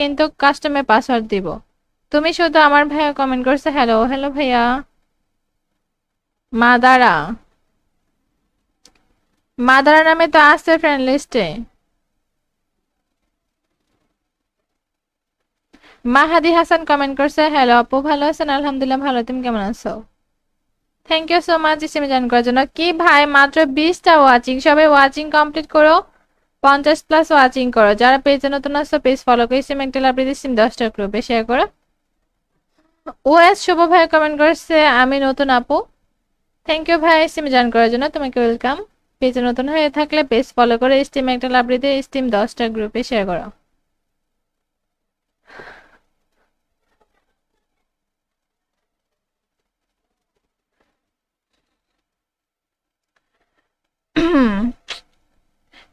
কিন্তু কাস্টমে পাসওয়ার্ড দিব। তুমি শুধু আমার ভাইয়া কমেন্ট করছে হ্যালো হ্যালো ভাইয়া। মাদারা, মাদারা নামে তো আছে ফ্রেন্ড লিস্টে। মাহাদি হাসান কমেন্ট করছে হ্যালো আপু, ভালো আছেন? আলহামদুলিল্লাহ ভালো, তুমি কেমন আছো? থ্যাংক ইউ সো মাচ ইসিমে জয়েন করার জন্য। কি ভাই, মাত্র 20টা ওয়াচিং, সবাই ওয়াচিং কমপ্লিট করো। 50+ ওয়াচিং করো। যারা পেজে নতুন আসছো পেজ ফলো করে ইসিম একটা লাভ দিয়ে ইসিম 10টা গ্রুপে শেয়ার করো। ওএস শুভ ভাই কমেন্ট করছে আমি নতুন আপু। থ্যাংক ইউ ভাই ইসিমে জয়েন করার জন্য, তোমাকে ওয়েলকাম। পেজে নতুন হয়ে থাকলে পেজ ফলো করে স্টিম একটা লাভ দিয়ে স্টিম 10টা গ্রুপে শেয়ার করো।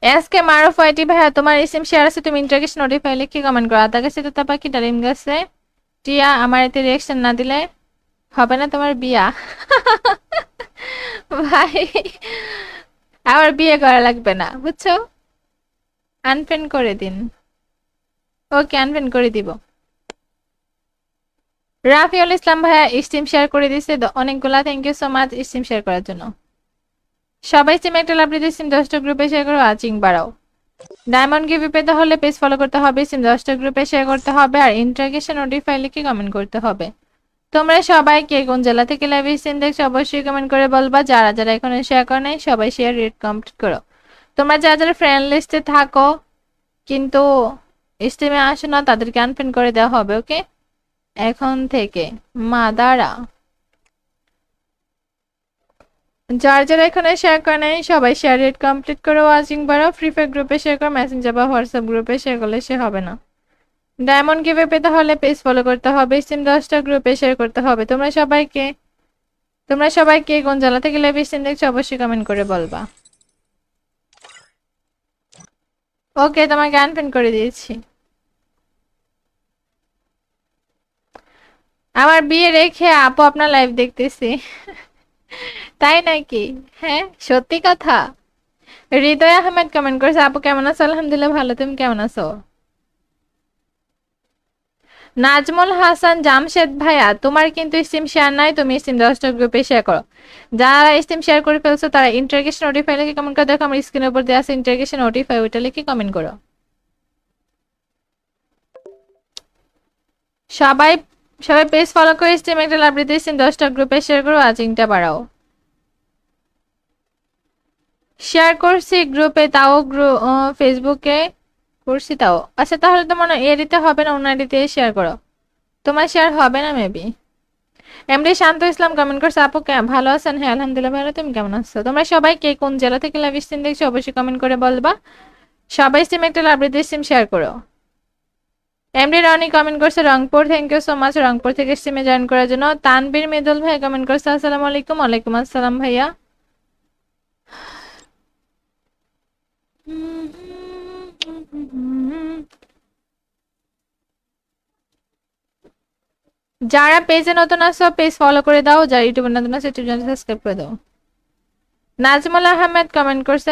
এসকে মারুফ আইটি ভাইয়া, তোমার ইসিম শেয়ার আছে, তুমি ইন্টারগেশন নোটিফাই লিখে কমেন্ট করো। আদা গাছে তোতা পাখি ডালিম গাছে টিয়া, আমার এতে রিয়াকশন না দিলে হবে না তোমার বিয়া। ভাই, আমার বিয়ে করা লাগবে না বুঝছো, আনফ্রেন্ড করে দিন। ওকে, আনফ্রেন্ড করে দিব। রাফিউল ইসলাম ভাইয়া স্টিম শেয়ার করে দিছে অনেকগুলা, thank you so much stream share করার জন্য। সবাই স্টিম একটা লাভ দিয়ে স্টিম 10টা গ্রুপে শেয়ার করো, ওয়াচিং বাড়াও। ডায়মন্ড গিফট পেতে হলে পেজ ফলো করতে হবে, স্টিম 10টা গ্রুপে শেয়ার করতে হবে, আর ইন্টারগেশন নোটিফাই লিখে কমেন্ট করতে হবে। তোমরা সবাই কে কোন জেলা থেকে লাইভ স্ট্রিম দেখছো অবশ্যই কমেন্ট করে বলবা। যারা যারা এখনো শেয়ার করে নাই সবাই শেয়ার রেট কমপ্লিট করো। তোমরা যারা যারা ফ্রেন্ড লিস্টে থাকো কিন্তু স্ট্রিমে আসো না, তাদেরকে আনফ্রেন্ড করে দেওয়া হবে, ওকে? এখন থেকে মাদারা, যার যারা এখানে শেয়ার করে নাই সবাই শেয়ার রেট কমপ্লিট করো, ওয়াচিং বাড়াও। ফ্রি ফায়ার গ্রুপে শেয়ার করো, মেসেঞ্জার বা হোয়াটসঅ্যাপ গ্রুপে শেয়ার করলে সে হবে না। ডায়মন্ড গিভে পেতে হলে পেজ ফলো করতে হবে, স্ট্রিম 10টা গ্রুপে শেয়ার করতে হবে। তোমরা সবাই কে কোন জেলা থেকে লাইভ স্ট্রিম দেখছো অবশ্যই কমেন্ট করে বলবা। ওকে, তোমাকে আনফ্রেন্ড করে দিয়েছি। আমার বিয়ে রেখে আপু আপনার লাইভ দেখতেছি। তাই নাকি? হ্যাঁ, সত্যি কথা। হৃদয় আহমেদ কমেন্ট করেছে আপু কেমন আছো? আলহামদুলিল্লাহ ভালো, তুমি কেমন আছো? নাজমুল হাসান জামশেদ ভাইয়া, তোমার কিন্তু স্টিম শেয়ার নাই, তুমি স্টিম 10টা গ্রুপে শেয়ার করো। যারা স্টিম শেয়ার করে ফেলছো তারা ইন্টারগেশন নোটিফাই লিখে কমেন্ট করে দেখো, আমার স্ক্রিনের উপর দেওয়া আছে ইন্টারগেশন নোটিফাই, ওইটা লিখে কমেন্ট করো। সবাই সবাই পেজ ফলো করে স্টিম একটা লাভ দিতে স্টিম 10টা গ্রুপে শেয়ার করো, ওয়াচিংটা বাড়াও। শেয়ার করছি গ্রুপে, তাও ফেসবুকে করছি তাও। আচ্ছা তাহলে তো মনে হয় এডিতে হবে না, অন্য আইডিতে শেয়ার করো। তোমার শেয়ার হবে না মেবি। এমডি শান্ত ইসলাম কমেন্ট করছে আপু ভালো আছেন? হ্যাঁ আলহামদুলিল্লাহ ভালো, তুমি কেমন আছো? তোমরা সবাই কে কোন জেলা থেকে লাইভ স্ট্রিম দেখছো অবশ্যই কমেন্ট করে বলবা। সবাই স্ট্রিম একটা লাভ দিতে স্ট্রিম শেয়ার করো। এমডি রনি কমেন্ট করছে Rangpur, thank you so much Rangpur থেকে স্ট্রিমে জয়েন করার জন্য। তানবীর মৃদুল ভাই কমেন্ট করছে আসসালামু আলাইকুম। ওয়ালাইকুম আসসালাম ভাইয়া। যারা পেজে নতুন আসো পেজ ফলো করে দাও, যারা ইউটিউবে নতুন আসো ইউটিউব চ্যানেল সাবস্ক্রাইব করে দাও। নাজমুল আহমেদ কমেন্ট করছে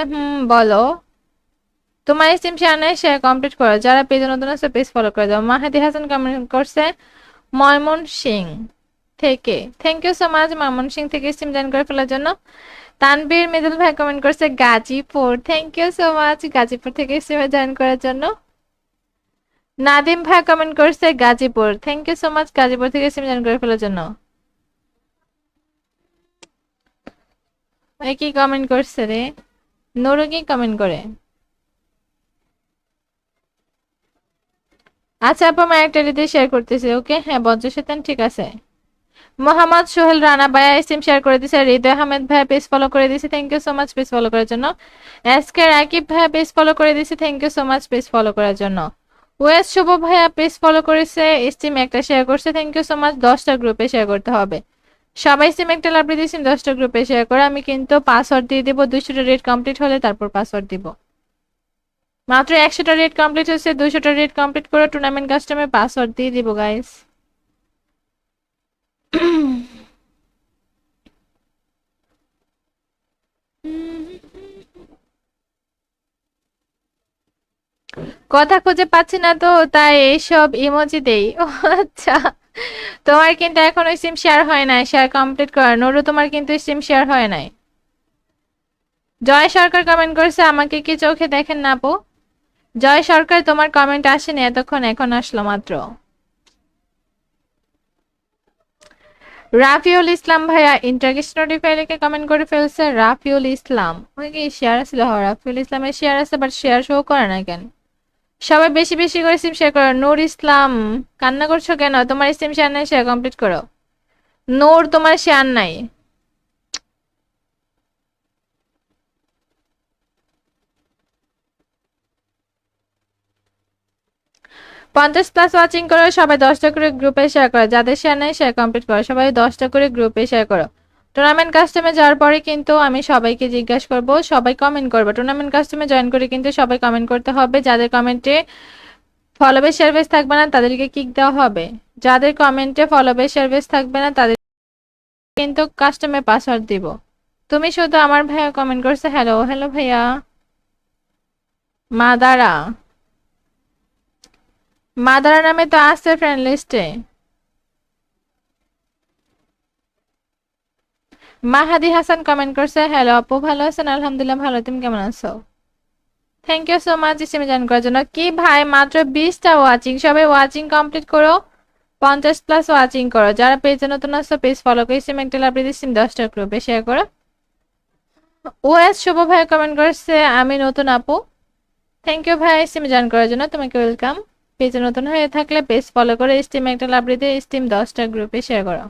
বলো। তোমার স্ট্রিম শেয়ার নেই, শেয়ার কমপ্লিট করো। যারা পেজে নতুন আসো পেজ ফলো করে দাও। মাহাদি হাসান কমেন্ট করছে ময়মনসিং থেকে, thank you so much Mymensingh থেকে স্ট্রিম জয়েন করে ফেলার জন্য। তানবীর মৃদুল ভাই কমেন্ট করছে Gazipur, thank you so much Gazipur থেকে স্ট্রিমে জয়েন করার জন্য। নাদিম ভাই কমেন্ট করছে Gazipur, thank you so much Gazipur থেকে স্ট্রিম জয়েন করে ফেলার জন্য। কি কমেন্ট করছে রে? নুরু কি কমেন্ট করে? আচ্ছা আপু আমি একটা দিতে শেয়ার করতেছি, ওকে? হ্যাঁ বজ্র শয়তান, ঠিক আছে। মোহাম্মদ সোহেল রানা ভাইয়া স্ট্রিম শেয়ার করে দিয়েছে। হৃদয় আহমেদ ভাইয়া পেজ ফলো করে দিয়েছে, thank you so much page follow করার জন্য। এসকে রাকিব ভাইয়া পেজ ফলো করে দিয়েছে, thank you so much page follow করার জন্য। ওয়েস শুভ ভাইয়া পেজ ফলো করেছে, স্ট্রিম একটা শেয়ার করছে, থ্যাংক ইউ সো মাচ। 10টা গ্রুপে শেয়ার করতে হবে। সবাই স্ট্রিম একটা লাভ দিয়েছেন 10টা গ্রুপে শেয়ার করে। আমি কিন্তু পাসওয়ার্ড দিয়ে দেবো, 200টা রেট কমপ্লিট হলে তারপর পাসওয়ার্ড দিব। মাত্র 100টা রেট কমপ্লিট হচ্ছে, 200টা রেট কমপ্লিট করে টুর্নামেন্ট কাস্টমে পাসওয়ার্ড দিয়ে দিব গাইস। কথা খুঁজে পাচ্ছি না তো, তাই এইসব ইমোজি দেই। ও আচ্ছা, তোমার কিন্তু এখনো সিম শেয়ার হয় নাই, শেয়ার কমপ্লিট করা। নুরু তোমার কিন্তু সিম শেয়ার হয় নাই। জয় সরকার কমেন্ট করছে, আমাকে কি চোখে দেখেন না আপু? জয় সরকার, তোমার কমেন্ট আসেনি এতক্ষণ, এখন আসলো মাত্র। রাফিউল ইসলাম ভাইয়া ইন্টারগেশন নোটিফাই লিখে কমেন্ট করে ফেলছে। রাফিউল ইসলাম ওই কি শেয়ার আছে? হ, রাফিউল ইসলামের শেয়ার আছে, বাট শেয়ার শো করে না কেন? সবাই বেশি বেশি করে সিম শেয়ার করো। নূর ইসলাম, কান্না করছো কেন? তোমার সিম শেয়ার নাই, শেয়ার কমপ্লিট করো। নূর, তোমার শেয়ার নাই। 50+ ওয়াচিং করো, সবাই 10টা করে গ্রুপে শেয়ার করো। যাদের শেয়ার নেই শেয়ার কমপ্লিট করো, সবাই 10টা করে গ্রুপে শেয়ার করো। টুর্নামেন্ট কাস্টমে যাওয়ার পরে কিন্তু আমি সবাইকে জিজ্ঞাসা করব, সবাই কমেন্ট করবে। টুর্নামেন্ট কাস্টমে জয়েন করে কিন্তু সবাই কমেন্ট করতে হবে। যাদের কমেন্টে ফলোবে সার্ভিস থাকবে না তাদেরকে কিক দেওয়া হবে। যাদের কমেন্টে ফলোবে সার্ভিস থাকবে না তাদের কিন্তু কাস্টমে পাসওয়ার্ড দিব। তুমি শুধু আমার ভাইয়া কমেন্ট করছে হ্যালো হ্যালো ভাইয়া। মাদারা, মাদারা নামে তো আছে ফ্রেন্ড লিস্টে। মাহাদি হাসান কমেন্ট করছে হ্যালো আপু, ভালো আছেন? আলহামদুলিল্লাহ ভালো, তুমি কেমন আছো? থ্যাংক ইউ সো মাচ ইসিমে জয়েন করার জন্য। কি ভাই, মাত্র 20টা ওয়াচিং, সবাই ওয়াচিং কমপ্লিট করো। 50+ ওয়াচিং করো। যারা পেজে নতুন আসছো পেজ ফলো করে ইসিম একটা লাভ দিয়ে ইসিম 10টা গ্রুপে শেয়ার করো। ওএস শুভ ভাই কমেন্ট করছে আমি নতুন আপু। থ্যাংক ইউ ভাই ইসিমে জয়েন করার জন্য, তোমাকে ওয়েলকাম। পেজে নতুন হয়ে থাকলে পেজ ফলো করে স্টিম একটা লাভ দিয়ে স্টিম 10টা গ্রুপে শেয়ার করো।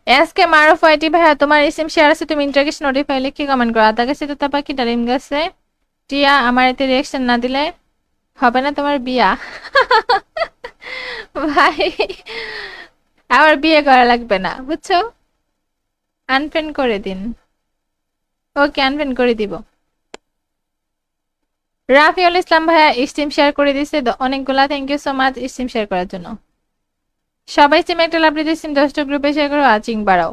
এসকে মারুফ আইটি ভাইয়া, তোমার ইসিম শেয়ার আছে, তুমি ইন্টারগেশন নোটিফাই লিখে কমেন্ট করো। আদা গাছে তোতা পাখি ডালিম গাছে টিয়া, আমার এতে রিয়াকশন না দিলে হবে না তোমার বিয়া। ভাই, আমার বিয়ে করা লাগবে না বুঝছো, আনফ্রেন্ড করে দিন। ওকে, আনফ্রেন্ড করে দিব। রাফিউল ইসলাম ভাইয়া স্টিম শেয়ার করে দিছে অনেকগুলা, thank you so much stream share করার জন্য। সবাই স্টিম একটা লাভ দিয়ে স্টিম 10টা গ্রুপে শেয়ার করো, ওয়াচিং বাড়াও।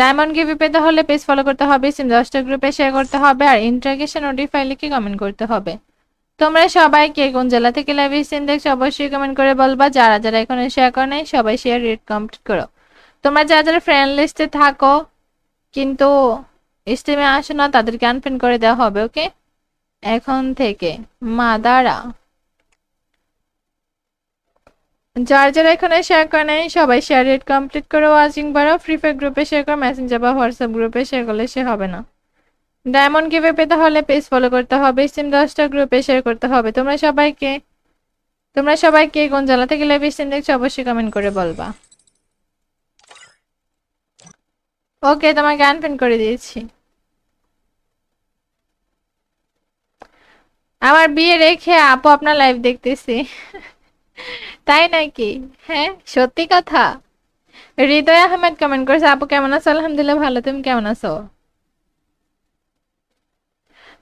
ডায়মন্ড গিভি পেতে হলে পেজ ফলো করতে হবে, স্টিম 10টা গ্রুপে শেয়ার করতে হবে, আর ইন্টারগেশন নোটিফাই লিখে কমেন্ট করতে হবে। তোমরা সবাই কে কোন জেলা থেকে লাইভ স্ট্রিম দেখছো অবশ্যই কমেন্ট করে বলবা। যারা যারা এখনো শেয়ার করে নাই সবাই শেয়ার রেট কমপ্লিট করো। তোমরা যারা যারা ফ্রেন্ড লিস্টে থাকো কিন্তু স্ট্রিমে আসো না তাদেরকে আনফ্রেন্ড করে দেওয়া হবে, ওকে? এখন থেকে মাদারা, যার যারা এখানে শেয়ার করে নাই সবাই শেয়ার রেট কমপ্লিট করো, ওয়াচিং বাড়াও। ফ্রি ফায়ার গ্রুপে শেয়ার করো, মেসেঞ্জার বা হোয়াটসঅ্যাপ গ্রুপে শেয়ার করলে সে হবে না। ডায়মন্ড গিভে পেতে হলে পেজ ফলো করতে হবে, স্ট্রিম 10টা গ্রুপে শেয়ার করতে হবে। তোমরা সবাইকে কোন জেলা থেকে লাইভ স্ট্রিম দেখছো অবশ্যই কমেন্ট করে বলবা। ওকে, তোমাকে আনফ্রেন্ড করে দিয়েছি। আমার বিয়ে রেখে আপু আপনার লাইভ দেখতেছি। তাই নাকি? হ্যাঁ, সত্যি কথা। হৃদয় আহমেদ কমেন্ট করছে আপু কেমন আছো? আলহামদুলিল্লাহ ভালো, তুমি কেমন আছো?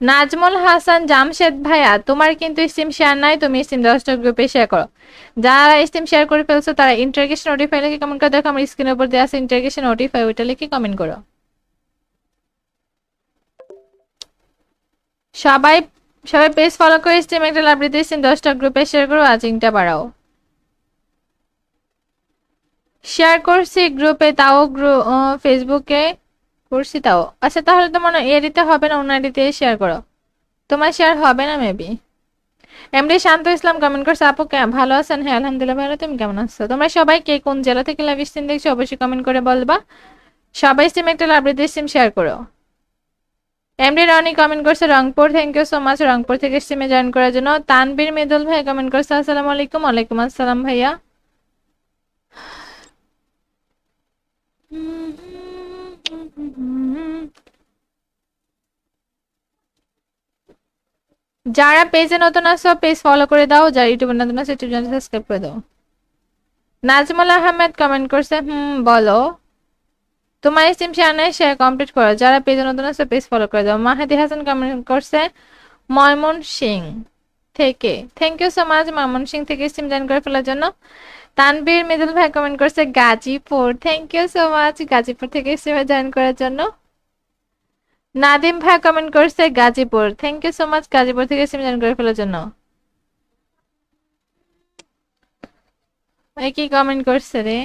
নাজমুল হাসান জামশেদ ভাইয়া, তোমার কিন্তু স্টিম শেয়ার নাই, তুমি স্টিম 10টা গ্রুপে শেয়ার করো। যারা স্টিম শেয়ার করে ফেলছো তারা ইন্টারগেশন নোটিফাই লিখে কমেন্ট করে দেখো, আমার স্ক্রিনের উপর দেওয়া আছে ইন্টারগেশন নোটিফাই, ওইটা লিখে কমেন্ট করো। সবাই সবাই পেজ ফলো করে স্টিম একটা লাভ দিতে স্টিম 10টা গ্রুপে শেয়ার করো, ওয়াচিংটা বাড়াও। শেয়ার করছি গ্রুপে, তাও ফেসবুকে করছি তাও। আচ্ছা তাহলে তো মনে হয় এডিতে হবে না, অন্য আইডিতে শেয়ার করো। তোমার শেয়ার হবে না মেবি। এমডি শান্ত ইসলাম কমেন্ট করছে আপু ভালো আছেন? হ্যাঁ আলহামদুলিল্লাহ ভালো, তুমি কেমন আছো? তোমরা সবাই কে কোন জেলা থেকে লাইভ স্ট্রিম দেখছো অবশ্যই কমেন্ট করে বলবা। সবাই স্ট্রিম একটা লাভ দিতে স্ট্রিম শেয়ার করো। এমডি রনি কমেন্ট করছে Rangpur, thank you so much Rangpur থেকে স্ট্রিমে জয়েন করার জন্য। তানবীর মৃদুল ভাই কমেন্ট করছে আসসালামু আলাইকুম। ওয়ালাইকুম আসসালাম ভাইয়া। যারা পেজে নতুন আসো পেজ ফলো করে দাও, যারা ইউটিউবে নতুন আসো ইউটিউব চ্যানেল সাবস্ক্রাইব করে দাও। নাজমুল আহমেদ কমেন্ট করছে বলো। তোমার স্ট্রিম শেয়ার নাই, শেয়ার কমপ্লিট করো। যারা পেজে নতুন আসো পেজ ফলো করে দাও। মাহাদি হাসান কমেন্ট করছে ময়মন সিং, থেকে। Thank you so much Mymensingh থেকে স্ট্রিম জয়েন করে ফেলার জন্য। তানবীর মৃদুল ভাই কমেন্ট করছে Gazipur, thank you so much Gazipur থেকে স্ট্রিমে জয়েন করার জন্য। নাদিম ভাই কমেন্ট করছে Gazipur, thank you so much Gazipur থেকে স্ট্রিমে জয়েন করে ফেলার জন্য। কি কমেন্ট করছে রে?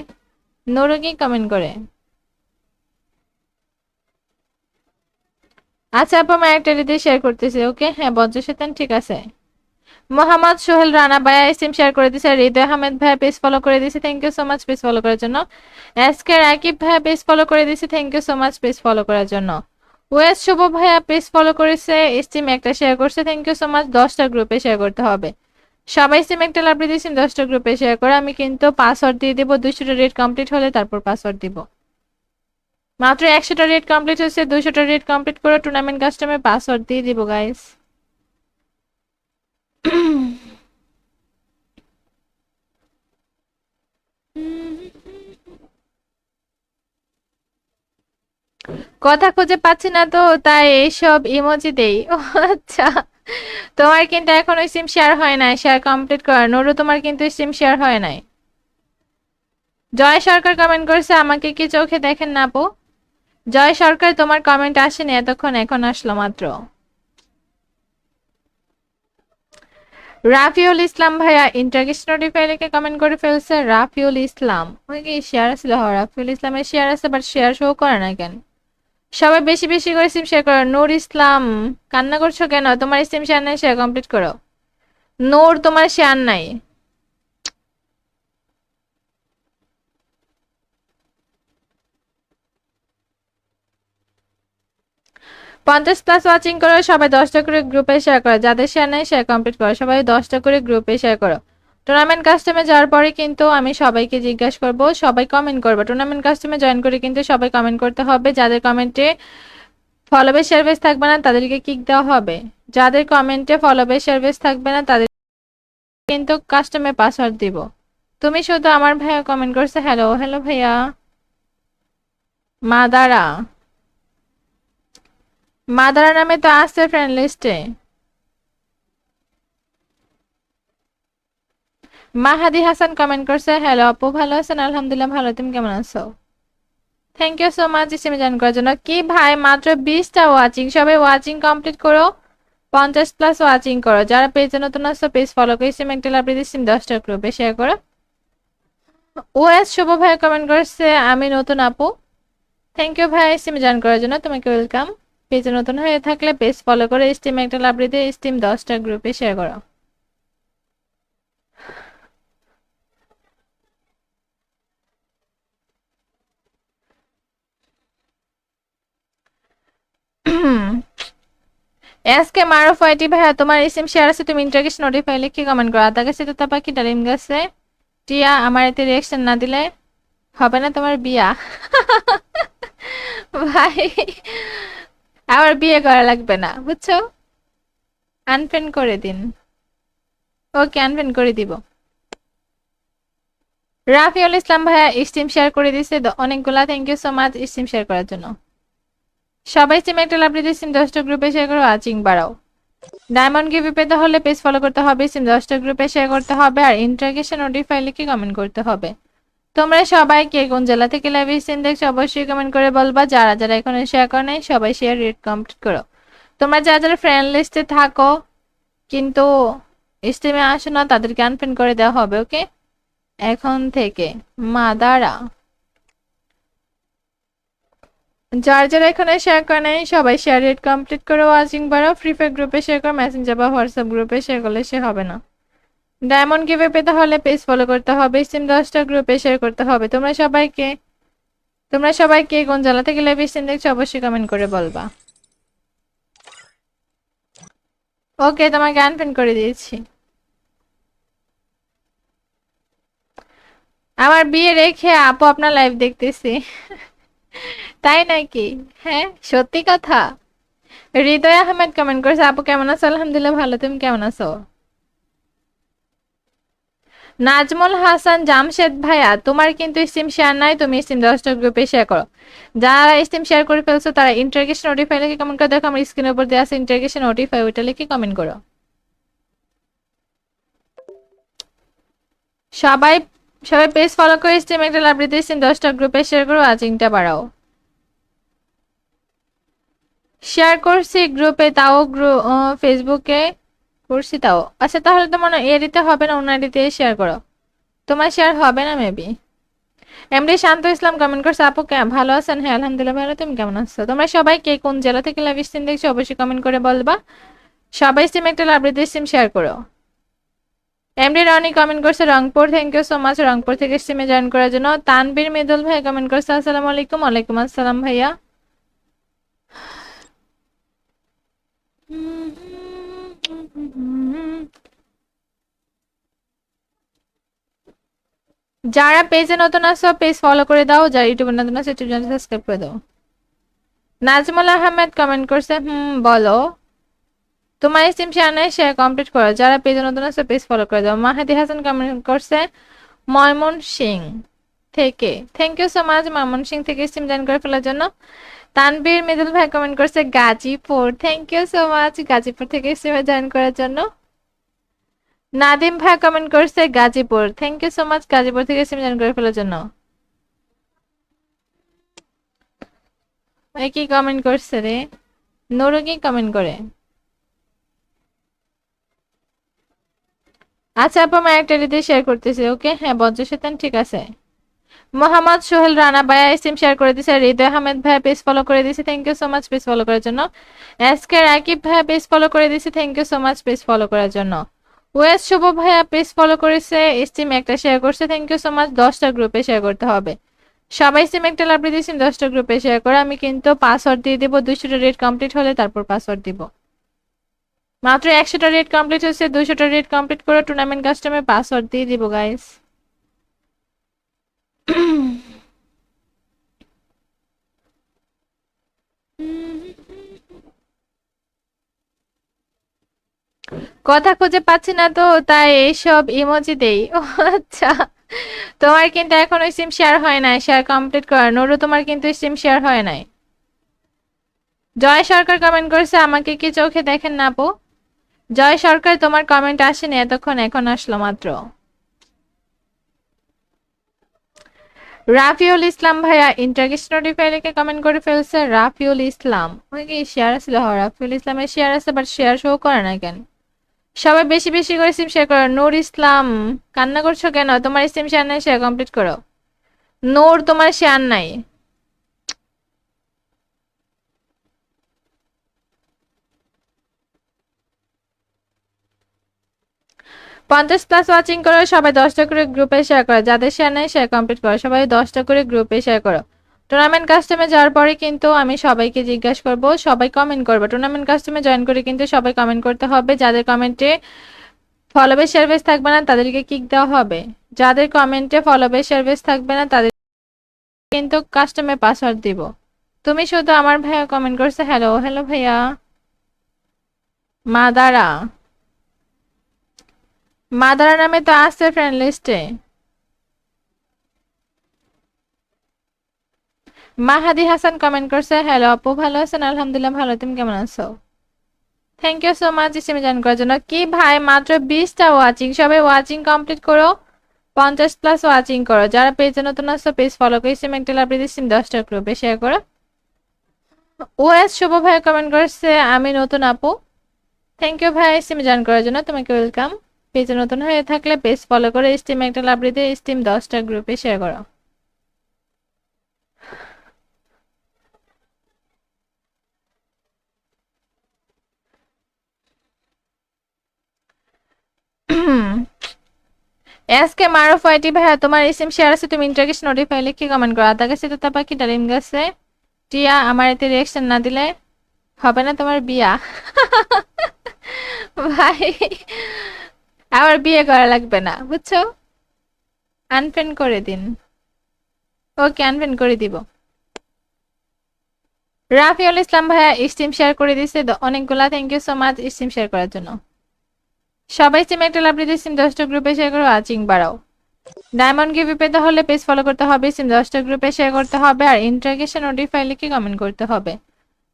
নুরু কি কমেন্ট করে? আচ্ছা আপু আমি একটা রিতে শেয়ার করতেছি, ওকে? হ্যাঁ বজ্র শয়তান ঠিক আছে। মোহাম্মদ সোহেল রানা ভাইয়া সিম শেয়ার করে দিয়েছে, হৃদয় আহমেদ ভাইয়া পেজ ফলো করে দিয়েছে, thank you so much page follow করার জন্য। এসকে রাকিব ভাইয়া পেজ ফলো করে দিয়েছে, thank you so much page follow করার জন্য। ওয়েস শুভ ভাইয়া পেজ ফলো করেছে, স্টিম একটা শেয়ার করছে, থ্যাংক ইউ সো মাচ। 10টা গ্রুপে শেয়ার করতে হবে সবাই, সিম একটা লাভ দিয়ে দিয়েছি, 10টা গ্রুপে শেয়ার করে। আমি কিন্তু পাসওয়ার্ড দিয়ে দেবো, 200টা রেট কমপ্লিট হলে তারপর পাসওয়ার্ড দিব। মাত্র 100টা রেট কমপ্লিট হচ্ছে, 200টা রেট কমপ্লিট করে টুর্নামেন্ট কাস্টমে পাসওয়ার্ড দিয়ে দিব গাইস। কথা খুঁজে পাচ্ছি না তো তাই এইসব ইমোজি দেই। ও আচ্ছা, তোমার কিন্তু এখন ওই সিম শেয়ার হয় নাই, শেয়ার কমপ্লিট করা। নুরু তোমার কিন্তু সিম শেয়ার হয় নাই। জয় সরকার কমেন্ট করছে, আমাকে কি চোখে দেখেন না আপু? জয় সরকার তোমার কমেন্ট আসেনি এতক্ষণ, এখন আসলো মাত্র। রাফিউল ইসলাম ভাইয়া ইন্টারগেশন নোটিফাই লিখে কমেন্ট করে ফেলছে। রাফিউল ইসলাম ওই কি শেয়ার আছিল? রাফিউল ইসলামের শেয়ার আছে, বাট শেয়ার শো করে না কেন? সবাই বেশি বেশি করে সিম শেয়ার করো। নূর ইসলাম কান্না করছো কেন? তোমার সিম শেয়ার নাই, শেয়ার কমপ্লিট করো। নূর তোমার শেয়ার নাই। পঞ্চাশ প্লাস ওয়াচিং করো, সবাই 10টা করে গ্রুপে শেয়ার করো, যাদের শেয়ার নেই শেয়ার কমপ্লিট করো, সবাই 10টা করে গ্রুপে শেয়ার করো। টুর্নামেন্ট কাস্টমে যাওয়ার পরে কিন্তু আমি সবাইকে জিজ্ঞাসা করব, সবাই কমেন্ট করবো। টুর্নামেন্ট কাস্টমে জয়েন করে কিন্তু সবাই কমেন্ট করতে হবে। যাদের কমেন্টে ফলোবেস সার্ভিস থাকবে না তাদেরকে কিক দেওয়া হবে, যাদের কমেন্টে ফলোবেস সার্ভিস থাকবে না তাদের কিন্তু কাস্টমে পাসওয়ার্ড দিব। তুমি শুধু আমার ভাইয়া কমেন্ট করছে হ্যালো হ্যালো ভাইয়া। মাদারা, মাদারা নামে তো আছে ফ্রেন্ড লিস্টে। মাহাদি হাসান কমেন্ট করছে হ্যালো আপু, ভালো আছেন? আলহামদুলিল্লাহ ভালো, তুমি কেমন আছো? থ্যাংক ইউ সো মাচ ইসিমে জয়েন করার জন্য। কি ভাই মাত্র 20টা ওয়াচিং, সবাই ওয়াচিং কমপ্লিট করো, 50 প্লাস ওয়াচিং করো। যারা পেজে নতুন আসছো পেজ ফলো করে সিম একটা লাভ দিয়ে সিম 10টা গ্রুপে শেয়ার করো। ওএস শুভ ভাই কমেন্ট করছে আমি নতুন আপু, থ্যাংক ইউ ভাই সিমে জয়েন করার জন্য, তোমাকে ওয়েলকাম। পেজে নতুন হয়ে থাকলে পেজ ফলো করে স্টিম একটা লাভ দিয়ে স্টিম 10টা গ্রুপে শেয়ার করো। এসকে মারুফ আইটি ভাইয়া তোমার সিম শেয়ার আছে, তুমি ইন্টারগেশন নোটিফাই লিখে কমেন্ট করো। আদা গাছে তো পাখি ডালিম গাছে টিয়া, আমার এতে রিয়াকশন না দিলে হবে না তোমার বিয়া। ভাই আমার বিয়ে করা লাগবে না বুঝছো, আনফ্রেন্ড করে দিন। ওকে আনফ্রেন্ড করে দিব। রাফিউল ইসলাম ভাইয়া স্টিম শেয়ার করে দিছে অনেকগুলা, thank you so much stream share করার জন্য। সবাই সিম একটা লাভ দিয়ে সিম 10টা গ্রুপে শেয়ার করো, ওয়াচিং বাড়াও। ডায়মন্ড গিভি পেতে হলে পেজ ফলো করতে হবে, সিম 10টা গ্রুপে শেয়ার করতে হবে, আর ইন্টারগেশন নোটিফাই লিখে কমেন্ট করতে হবে। তোমরা সবাই কে কোন জেলা থেকে লাইভ সিম দেখছো অবশ্যই কমেন্ট করে বলবা। যারা যারা এখনো শেয়ার করে নাই সবাই শেয়ার রেট কমপ্লিট করো। তোমরা যারা যারা ফ্রেন্ড লিস্টে থাকো কিন্তু স্টিমে আসো না তাদেরকে আনফ্রেন্ড করে দেওয়া হবে, ওকে? এখন থেকে মাদারা, যার যারা এখানে শেয়ার করে নাই সবাই শেয়ার রেট কমপ্লিট করে ওয়াচিং বাড়াও। ফ্রি ফায়ার গ্রুপে শেয়ার করো, মেসেঞ্জার বা হোয়াটসঅ্যাপ গ্রুপে শেয়ার করলে সে হবে না। ডায়মন্ড গিভে পেতে হলে পেজ ফলো করতে হবে, সিম 10টা গ্রুপে শেয়ার করতে হবে। তোমরা সবাইকে কোন জেলা থেকে লাইভ সিম দেখছো অবশ্যই কমেন্ট করে বলবা। ওকে তোমাকে আনফ্রেন্ড করে দিয়েছি। আমার বিয়ে রেখে আপু আপনার লাইভ দেখতেছি। তাই নাকি? হ্যাঁ সত্যি কথা। হৃদয় আহমেদ কমেন্ট করেছে আপু কেমন আছো? আলহামদুলিল্লাহ ভালো, তুমি কেমন আছো? নাজমুল হাসান জামশেদ ভাইয়া তোমার কিন্তু স্টিম শেয়ার নাই, তুমি স্টিম 10টা গ্রুপে শেয়ার করো। যারা স্টিম শেয়ার করে ফেলছো তারা ইন্টারগেশন নোটিফাই লিখে কমেন্ট করে দেখো, আমার স্ক্রিনের উপর দেওয়া আছে ইন্টারগেশন নোটিফাই, ওইটা লিখে কমেন্ট করো। সবাই সবাই পেজ ফলো করে স্টিম একটা লাভ দিতে স্টিম 10টা গ্রুপে শেয়ার করো, ওয়াচিংটা বাড়াও। শেয়ার করছি গ্রুপে, তাও ফেসবুকে করছি তাও। আচ্ছা তাহলে তো মনে হয় এডিতে হবে না, অন্য এডিতে শেয়ার করো। তোমার শেয়ার হবে না মেবি। এমডি শান্ত ইসলাম কমেন্ট করছে, আপু ভালো আছেন? হ্যাঁ আলহামদুলিল্লাহ ভালো, তুমি কেমন আছো? তোমরা সবাই কে কোন জেলা থেকে লাইভ স্ট্রিম দেখছো অবশ্যই কমেন্ট করে বলবা। সবাই স্ট্রিম একটা লাভ দিতে স্ট্রিম শেয়ার করো। এমডি রনি কমেন্ট করছে Rangpur, thank you so much Rangpur থেকে স্ট্রিমে জয়েন করার জন্য। তানবীর মৃদুল ভাই কমেন্ট করছে আসসালামু আলাইকুম। ওয়ালাইকুম আসসালাম ভাইয়া। যারা পেজে নতুন আসো পেজ ফলো করে দাও, যারা ইউটিউবে নতুন আসো ইউটিউব চ্যানেল সাবস্ক্রাইব করে দাও। নাজমুল আহমেদ কমেন্ট করছে বলো। তোমার স্ট্রিম শেয়ার কমপ্লিট করো, যারা পেজে নতুন আসো পেজ ফলো করে দাও। মাহাদি হাসান কমেন্ট করছে ময়মনসিং থেকে, thank you so much Mymensingh থেকে স্ট্রিম জয়েন করে ফেলার জন্য। তানবীর মৃদুল ভাই কমেন্ট করছে Gazipur, thank you so much Gazipur থেকে স্ট্রিমে জয়েন করার জন্য। নাদিম ভাই কমেন্ট করছে Gazipur, thank you so much Gazipur থেকে স্ট্রিম জয়েন করে ফেলার জন্য। কি কমেন্ট করছে রে? নুরু কি কমেন্ট করে? আচ্ছা আপু আমি একটা রিতে শেয়ার করতেছি, ওকে? হ্যাঁ বজ্র শয়তান ঠিক আছে। মোহাম্মদ সোহেল রানা ভাইয়া স্ট্রিম শেয়ার করে দিয়েছে, হৃদয় আহমেদ ভাইয়া পেজ ফলো করে দিয়েছে, thank you so much page follow করার জন্য। এসকে রাকিব ভাইয়া পেজ ফলো করে দিয়েছে, thank you so much page follow করার জন্য। ওয়েস শুভ ভাইয়া পেজ ফলো করেছে, স্ট্রিম একটা শেয়ার করছে, থ্যাংক ইউ সো মাচ। 10টা গ্রুপে শেয়ার করতে হবে, সবাই স্ট্রিম একটা লাভ দিয়েছি 10টা গ্রুপে শেয়ার করে। আমি কিন্তু পাসওয়ার্ড দিয়ে দিব, 200টা রেট কমপ্লিট হলে তারপর পাসওয়ার্ড দিব। মাত্র 100টা রেট কমপ্লিট হচ্ছে, 200টা রেট কমপ্লিট করে টুর্নামেন্ট কাস্টমে পাসওয়ার্ড দিয়ে দিব গাইস। কথা খুঁজে পাচ্ছি না তো তাই এইসব ইমোজি দেই। ও আচ্ছা, তোমার কিন্তু এখনো সিম শেয়ার হয় নাই, শেয়ার কমপ্লিট করা। নুরু তোমার কিন্তু সিম শেয়ার হয় নাই। জয় সরকার কমেন্ট করেছে আমাকে কি চোখে দেখেন না আপু? জয় সরকার তোমার কমেন্ট আসেনি এতক্ষণ, এখন আসলো মাত্র। রাফিউল ইসলাম ভাইয়া ইন্টারগেস্ট নোটিফাই লিখে কমেন্ট করে ফেলছে। রাফিউল ইসলাম ওই কি শেয়ার আছিল? রাফিউল ইসলামের শেয়ার আছে বাট শেয়ার শো করে না কেন? সবাই বেশি বেশি করে সিম শেয়ার করো। নূর ইসলাম কান্না করছো কেন? তোমার সিম শেয়ার নাই, শেয়ার কমপ্লিট করো। নূর তোমার শেয়ার নাই। পঞ্চাশ প্লাস ওয়াচিং করো, সবাই 10টা করে গ্রুপে শেয়ার করো, যাদের শেয়ার নাই শেয়ার কমপ্লিট করো, সবাই 10টা করে গ্রুপে শেয়ার করো। টুর্নামেন্ট কাস্টমে যাওয়ার পরে কিন্তু আমি সবাইকে জিজ্ঞাসা করব, সবাই কমেন্ট করবে। টুর্নামেন্ট কাস্টমে জয়েন করে কিন্তু সবাই কমেন্ট করতে হবে, যাদের কমেন্টে ফলোবে সার্ভিস থাকবে না তাদেরকে কিক দেওয়া হবে, যাদের কমেন্টে ফলোবে সার্ভিস থাকবে না তাদের কিন্তু কাস্টমে পাসওয়ার্ড দিব। তুমি শুধু আমার ভাইয়া কমেন্ট করছে হ্যালো হ্যালো ভাইয়া। মাদারা, মাদারা নামে তো আছে ফ্রেন্ড লিস্টে। মাহাদি হাসান কমেন্ট করছে হ্যালো আপু ভালো আছেন? আলহামদুলিল্লাহ ভালো, তুমি কেমন আছো? থ্যাংক ইউ সো মাচ ইসিমে জয়েন করার জন্য। কি ভাই মাত্র 20টা ওয়াচিং, সবাই ওয়াচিং কমপ্লিট করো, 50 প্লাস ওয়াচিং করো। যারা পেজে নতুন আসছো পেজ ফলো করে ইসিম একটা লাভ দিয়ে 10টা গ্রুপে শেয়ার করো। ওএস শুভ ভাই কমেন্ট করছে আমি নতুন আপু, থ্যাংক ইউ ভাই ইসিমে জয়েন করার জন্য, তোমাকে ওয়েলকাম। পেজে নতুন হয়ে থাকলে পেজ ফলো করে স্টিম একটা লাভ দিয়ে স্টিম 10টা গ্রুপে শেয়ার করো। এসকে মারুফ আইটি ভাইয়া তোমার এসএম শেয়ার আছে, তুমি ইন্টারগেস্ট নোটিফাই লিখে কমেন্ট করো। আদা গাছে তোতা পাখি ডালিম গাছে টিয়া, আমার এতে রিয়াকশন না দিলে হবে না তোমার বিয়া। ভাই আমার বিয়ে করা লাগবে না বুঝছো, আনফ্রেন্ড করে দিন। ওকে আনফ্রেন্ড করে দিব। রাফিউল ইসলাম ভাইয়া স্টিম শেয়ার করে দিছে অনেকগুলা, thank you so much stream share করার জন্য। সবাই স্টিম একটা লাভ দিয়ে স্টিম 10টা গ্রুপে শেয়ার করো, ওয়াচিং বাড়াও। ডায়মন্ড গিফট পেতে হলে পেজ ফলো করতে হবে, সিম 10টা গ্রুপে শেয়ার করতে হবে, আর ইন্টারগেশন নোটিফাই লিখে কমেন্ট করতে হবে।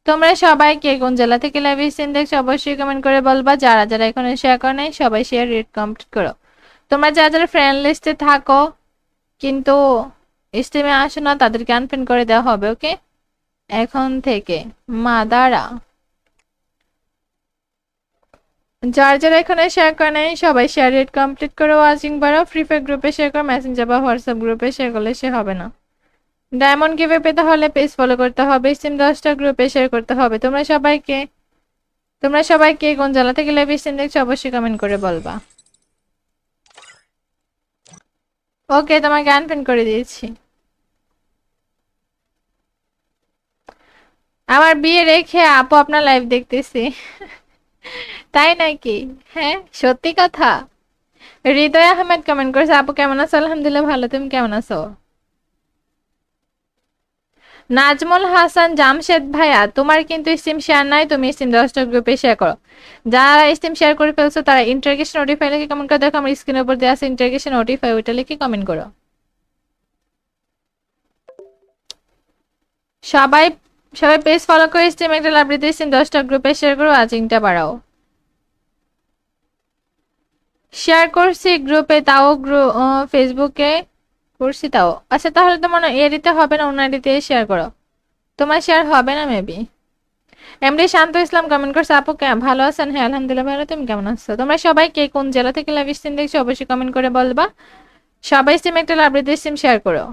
তোমরা সবাই কে কোন জেলা থেকে লাইভ স্ট্রিম দেখছো অবশ্যই কমেন্ট করে বলবা। যারা যারা এখনো শেয়ার করে নাই সবাই শেয়ার রেট কমপ্লিট করো। তোমরা যারা যারা ফ্রেন্ড লিস্টে থাকো কিন্তু স্ট্রিমে আসো না তাদেরকে আনফ্রেন্ড করে দেওয়া হবে, ওকে? এখন থেকে মাদারা যার যারা এখানে শেয়ার করে নাই সবাই শেয়ার রেট কমপ্লিট করে ওয়াচিং বাড়াও। ফ্রি ফায়ার গ্রুপে শেয়ার করো, মেসেঞ্জার বা হোয়াটসঅ্যাপ গ্রুপে শেয়ার করলে সে হবে না। ডায়মন্ড গিভে পেতে হলে পেজ ফলো করতে হবে, স্ট্রিম 10টা গ্রুপে শেয়ার করতে হবে। তোমরা সবাইকে কোন জেলা থেকে লাইভ স্ট্রিম দেখছো অবশ্যই কমেন্ট করে বলবা। ওকে, তোমাকে আনফ্রেন্ড করে দিয়েছি। আমার বিয়ে রেখে আপু আপনার লাইভ দেখতেছি। তাই নাকি? হ্যাঁ, সত্যি কথা। হৃদয় আহমেদ কমেন্ট করেছে, আপু কেমন আছো? আলহামদুলিল্লাহ ভালো, তুমি কেমন আছো? নাজমুল হাসান জামশেদ ভাইয়া, তোমার কিন্তু স্ট্রিম শেয়ার নাই, তুমি স্ট্রিম 10টা গ্রুপে শেয়ার করো। যারা স্ট্রিম শেয়ার করে ফেলছো তারা ইন্টারগেশন নোটিফাই লিখে কমেন্ট করে দেখো, আমার স্ক্রিনের উপর দেওয়া আছে ইন্টারগেশন নোটিফাই, ওইটা লিখে কমেন্ট করো। সবাই সবাই পেজ ফলো করে স্ট্রিম একটা লাভ দিতে, স্ট্রিম 10টা গ্রুপে শেয়ার করো, ওয়াচিংটা বাড়াও। শেয়ার করছি গ্রুপে, তাও ফেসবুকে করছি তাও। আচ্ছা তাহলে তো মনে হয় এডিতে হবে না, অন্য আইডিতে শেয়ার করো। তোমার শেয়ার হবে না মেবি। এমডি শান্ত ইসলাম কমেন্ট করছে, আপু ভালো আছেন? হ্যাঁ আলহামদুলিল্লাহ ভালো, তুমি কেমন আছো? তোমরা সবাই কে কোন জেলা থেকে লাইভ স্ট্রিম দেখছো অবশ্যই কমেন্ট করে বলবা। সবাই স্ট্রিম একটা লাভ দিতে স্ট্রিম শেয়ার করো।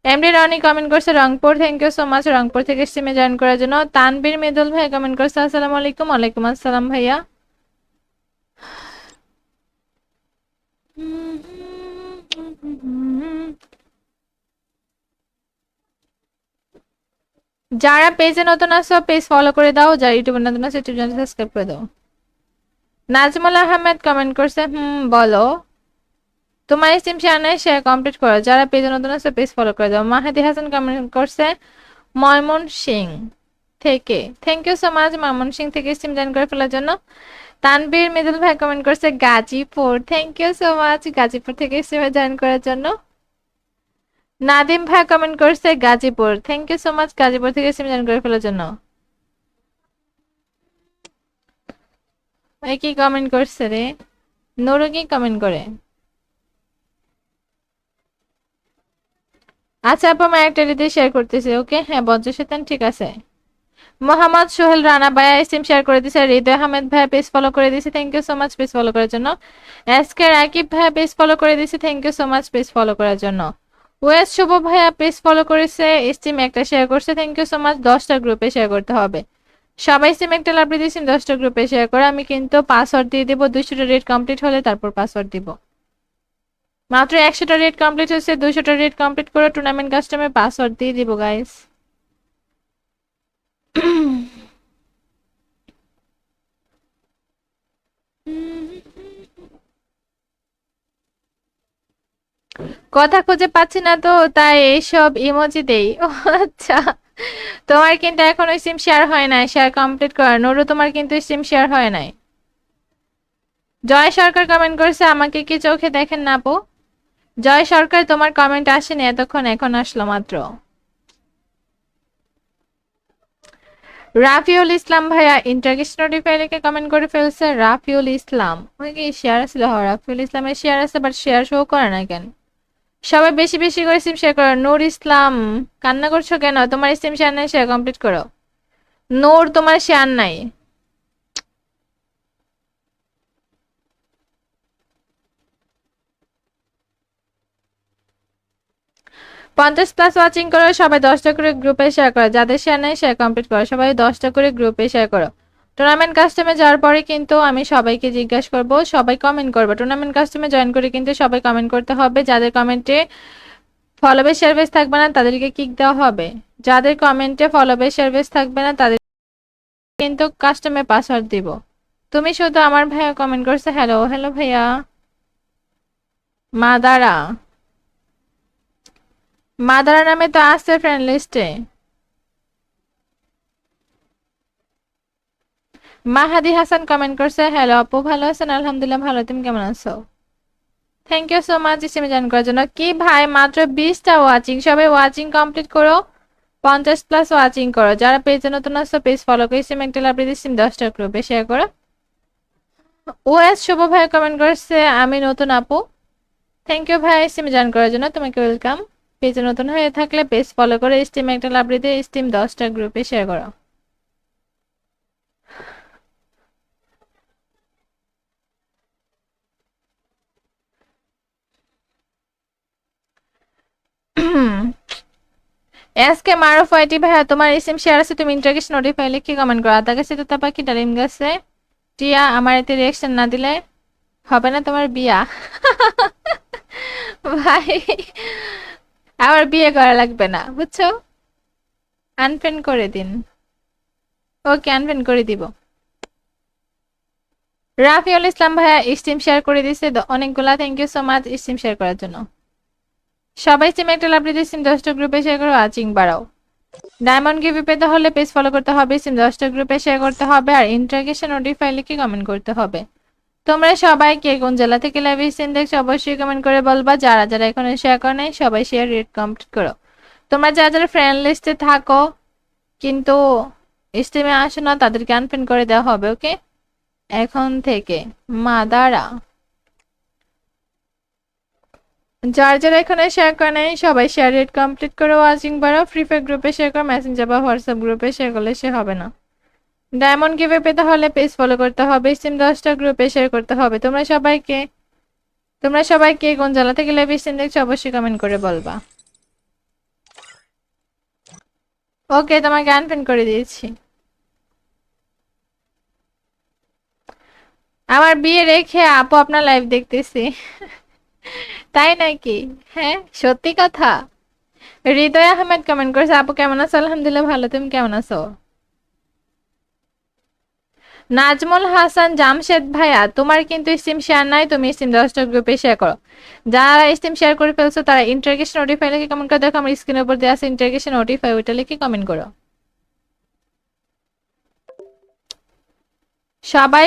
এমডি রনি কমেন্ট করছে Rangpur, thank you so much Rangpur থেকে স্ট্রিমে জয়েন করার জন্য। তানবীর মৃদুল ভাই কমেন্ট করছে আসসালামু আলাইকুম। ওয়ালাইকুম আসসালাম ভাইয়া। যারা পেজে নতুন আসো পেজ ফলো করে দাও, যারা ইউটিউবে নতুন আসো ইউটিউব চ্যানেল সাবস্ক্রাইব করে দাও। নাজমুল আহমেদ কমেন্ট করছে বলো। তোমার স্ট্রিম শেয়ার নাই, শেয়ার কমপ্লিট করো। যারা পেজে নতুন আসো পেজ ফলো করে দাও। মাহাদি হাসান কমেন্ট করছে ময়মনসিং থেকে, thank you so much Mymensingh থেকে স্ট্রিম জয়েন করে ফেলার জন্য। তানবীর মৃদুল ভাই কমেন্ট করছে Gazipur, thank you so much Gazipur থেকে স্ট্রিমে জয়েন করার জন্য। নাদিম ভাই কমেন্ট করছে Gazipur, thank you so much Gazipur থেকে স্ট্রিম জয়েন করে ফেলার জন্য। কি কমেন্ট করছে রে? নুরু কি কমেন্ট করে? আচ্ছা আপু আমি একটা দিয়ে শেয়ার করতেছি, ওকে? হ্যাঁ বজ্র শয়তান, ঠিক আছে। মোহাম্মদ সোহেল রানা ভাইয়া স্ট্রিম শেয়ার করে দিয়েছে, হৃদয় আহমেদ ভাইয়া পেজ ফলো করে দিয়েছে, thank you so much page follow করার জন্য। এসকে রাকিব ভাইয়া পেজ ফলো করে দিয়েছে, thank you so much page follow করার জন্য। ওয়েস শুভ ভাইয়া পেজ ফলো করেছে, স্ট্রিম একটা শেয়ার করছে, থ্যাংক ইউ সো মাচ। 10টা গ্রুপে শেয়ার করতে হবে। সবাই স্ট্রিম একটা লাভ দিয়েছি, 10টা গ্রুপে শেয়ার করে। আমি কিন্তু পাসওয়ার্ড দিয়ে দেবো, 200টা রেট কমপ্লিট হলে তারপর পাসওয়ার্ড দিব। মাত্র 100টা রেট কমপ্লিট হচ্ছে, 200টা রেট কমপ্লিট করে টুর্নামেন্ট কাস্টমে পাসওয়ার্ড দিয়ে দিব গাইস। কথা খুঁজে পাচ্ছি না তো তাই এইসব ইমোজি দেই। ও আচ্ছা, তোমার কিন্তু এখনো সিম শেয়ার হয় নাই, শেয়ার কমপ্লিট করা। নুরু তোমার কিন্তু সিম শেয়ার হয় নাই। জয় সরকার কমেন্ট করেছে, আমাকে কি চোখে দেখেন না আপু? জয় সরকার তোমার কমেন্ট আসেনি এতক্ষণ, এখন আসলো মাত্র। রাফিউল ইসলাম ভাইয়া ইন্টারগেশন নোটিফাই লিখে কমেন্ট করে ফেলছে। রাফিউল ইসলাম ওই কি শেয়ার আছে? রাফিউল ইসলামের শেয়ার আছে বাট শেয়ার শো করে না কেন? সবাই বেশি বেশি করে সিম শেয়ার করো। নূর ইসলাম কান্না করছো কেন? তোমার সিম শেয়ার নাই, শেয়ার কমপ্লিট করো। নূর তোমার শেয়ার নাই। পঞ্চাশ প্লাস ওয়াচিং করো, সবাই 10টা করে গ্রুপে শেয়ার করো। যাদের শেয়ার নেই শেয়ার কমপ্লিট করো, সবাই 10টা করে গ্রুপে শেয়ার করো। টুর্নামেন্ট কাস্টমে যাওয়ার পরে কিন্তু আমি সবাইকে জিজ্ঞাসা করব, সবাই কমেন্ট করবে। টুর্নামেন্ট কাস্টমে জয়েন করে কিন্তু সবাই কমেন্ট করতে হবে। যাদের কমেন্টে ফলোবে সার্ভিস থাকবে না তাদেরকে কিক দেওয়া হবে। যাদের কমেন্টে ফলোবে সার্ভিস থাকবে না তাদের কিন্তু কাস্টমে পাসওয়ার্ড দিব। তুমি শুধু আমার ভাইয়া কমেন্ট করছে হ্যালো হ্যালো ভাইয়া। মাদারা মাদারা নামে তো আছে ফ্রেন্ড লিস্টে। মাহাদি হাসান কমেন্ট করছে হ্যালো আপু ভালো আছেন? আলহামদুলিল্লাহ ভালো, তুমি কেমন আছো? থ্যাংক ইউ সো মাচ স্ট্রিমে জয়েন করার জন্য। কি ভাই মাত্র 20টা ওয়াচিং, সবাই ওয়াচিং কমপ্লিট করো। 50 প্লাস ওয়াচিং করো। যারা পেজে নতুন আসছো পেজ ফলো করে স্ট্রিম একটা লাভ দিয়ে স্ট্রিম 10টা গ্রুপে শেয়ার করো। ওএস শুভ ভাই কমেন্ট করছে আমি নতুন আপু। থ্যাংক ইউ ভাই স্টিম জয়েন করার জন্য, তোমাকে ওয়েলকাম। পেজে নতুন হয়ে থাকলে পেজ ফলো করে স্টিম একটা লাভ দিয়ে স্টিম 10টা গ্রুপে শেয়ার করো। এসকে মারুফ আইটি ভাইয়া তোমার স্টিম শেয়ার আছে, তুমি ইন্টারগেশন নোটিফাই লিখে কমেন্ট করো। আদা গাছে তোতা পাখি ডালিম গাছে টিয়া আমার এতে রিয়াকশন না দিলে হবে না তোমার বিয়া। ভাই আমার বিয়ে করা লাগবে না বুঝছো, আনফ্রেন্ড করে দিন। ওকে আনফ্রেন্ড করে দিব। রাফিউল ইসলাম ভাইয়া স্টিম শেয়ার করে দিছে অনেকগুলা, thank you so much stream share করার জন্য। সবাই স্টিম একটা লাভ দিয়ে স্টিম 10টা গ্রুপে শেয়ার করো, আচিং বাড়াও। ডায়মন্ড গিভে পেতে হলে পেজ ফলো করতে হবে, স্টিম 10টা গ্রুপে শেয়ার করতে হবে, আর ইন্টারগেশন নোটিফাই লিখে কমেন্ট করতে হবে। তোমরা সবাই কে কোন জেলা থেকে লাইভ স্ট্রিম দেখছো অবশ্যই কমেন্ট করে বলবা। যারা যারা এখনো শেয়ার করে নাই সবাই শেয়ার রেট কমপ্লিট করো। তোমরা যারা যারা ফ্রেন্ড লিস্টে থাকো কিন্তু স্ট্রিমে আসো না তাদেরকে আনফ্রেন্ড করে দেওয়া হবে, ওকে এখন থেকে। মাদারা যার যারা এখানে শেয়ার করে নাই সবাই শেয়ার রেট কমপ্লিট করে ওয়াচিং বাড়াও। ফ্রি ফায়ার গ্রুপে শেয়ার করো, মেসেঞ্জার বা হোয়াটসঅ্যাপ গ্রুপে শেয়ার করলে সে হবে না। ডায়মন্ড গিভে পেতে হলে পেজ ফলো করতে হবে, স্টিম 10টা গ্রুপে শেয়ার করতে হবে। তোমরা সবাইকে কোন জেলা থেকে লাইভ স্ট্রিম দেখছো অবশ্যই কমেন্ট করে বলবা। ওকে তোমাকে আনফ্রেন্ড করে দিয়েছি। আমার বিয়ে রেখে আপু আপনার লাইভ দেখতেছি। তাই নাকি? হ্যাঁ সত্যি কথা। হৃদয় আহমেদ কমেন্ট করেছে আপু কেমন আছো? আলহামদুলিল্লাহ ভালো, তুমি কেমন আছো? নাজমুল হাসান জামশেদ ভাইয়া তোমার কিন্তু স্টিম শেয়ার নাই, তুমি স্টিম 10টা গ্রুপে শেয়ার করো। যারা স্টিম শেয়ার করে ফেলছো তারা ইন্টারগেশন নোটিফাই লিখে কমেন্ট করে দেখো, আমার স্ক্রিনের উপর দেওয়া আছে ইন্টারগেশন নোটিফাই, ওইটা লিখে কমেন্ট করো। সবাই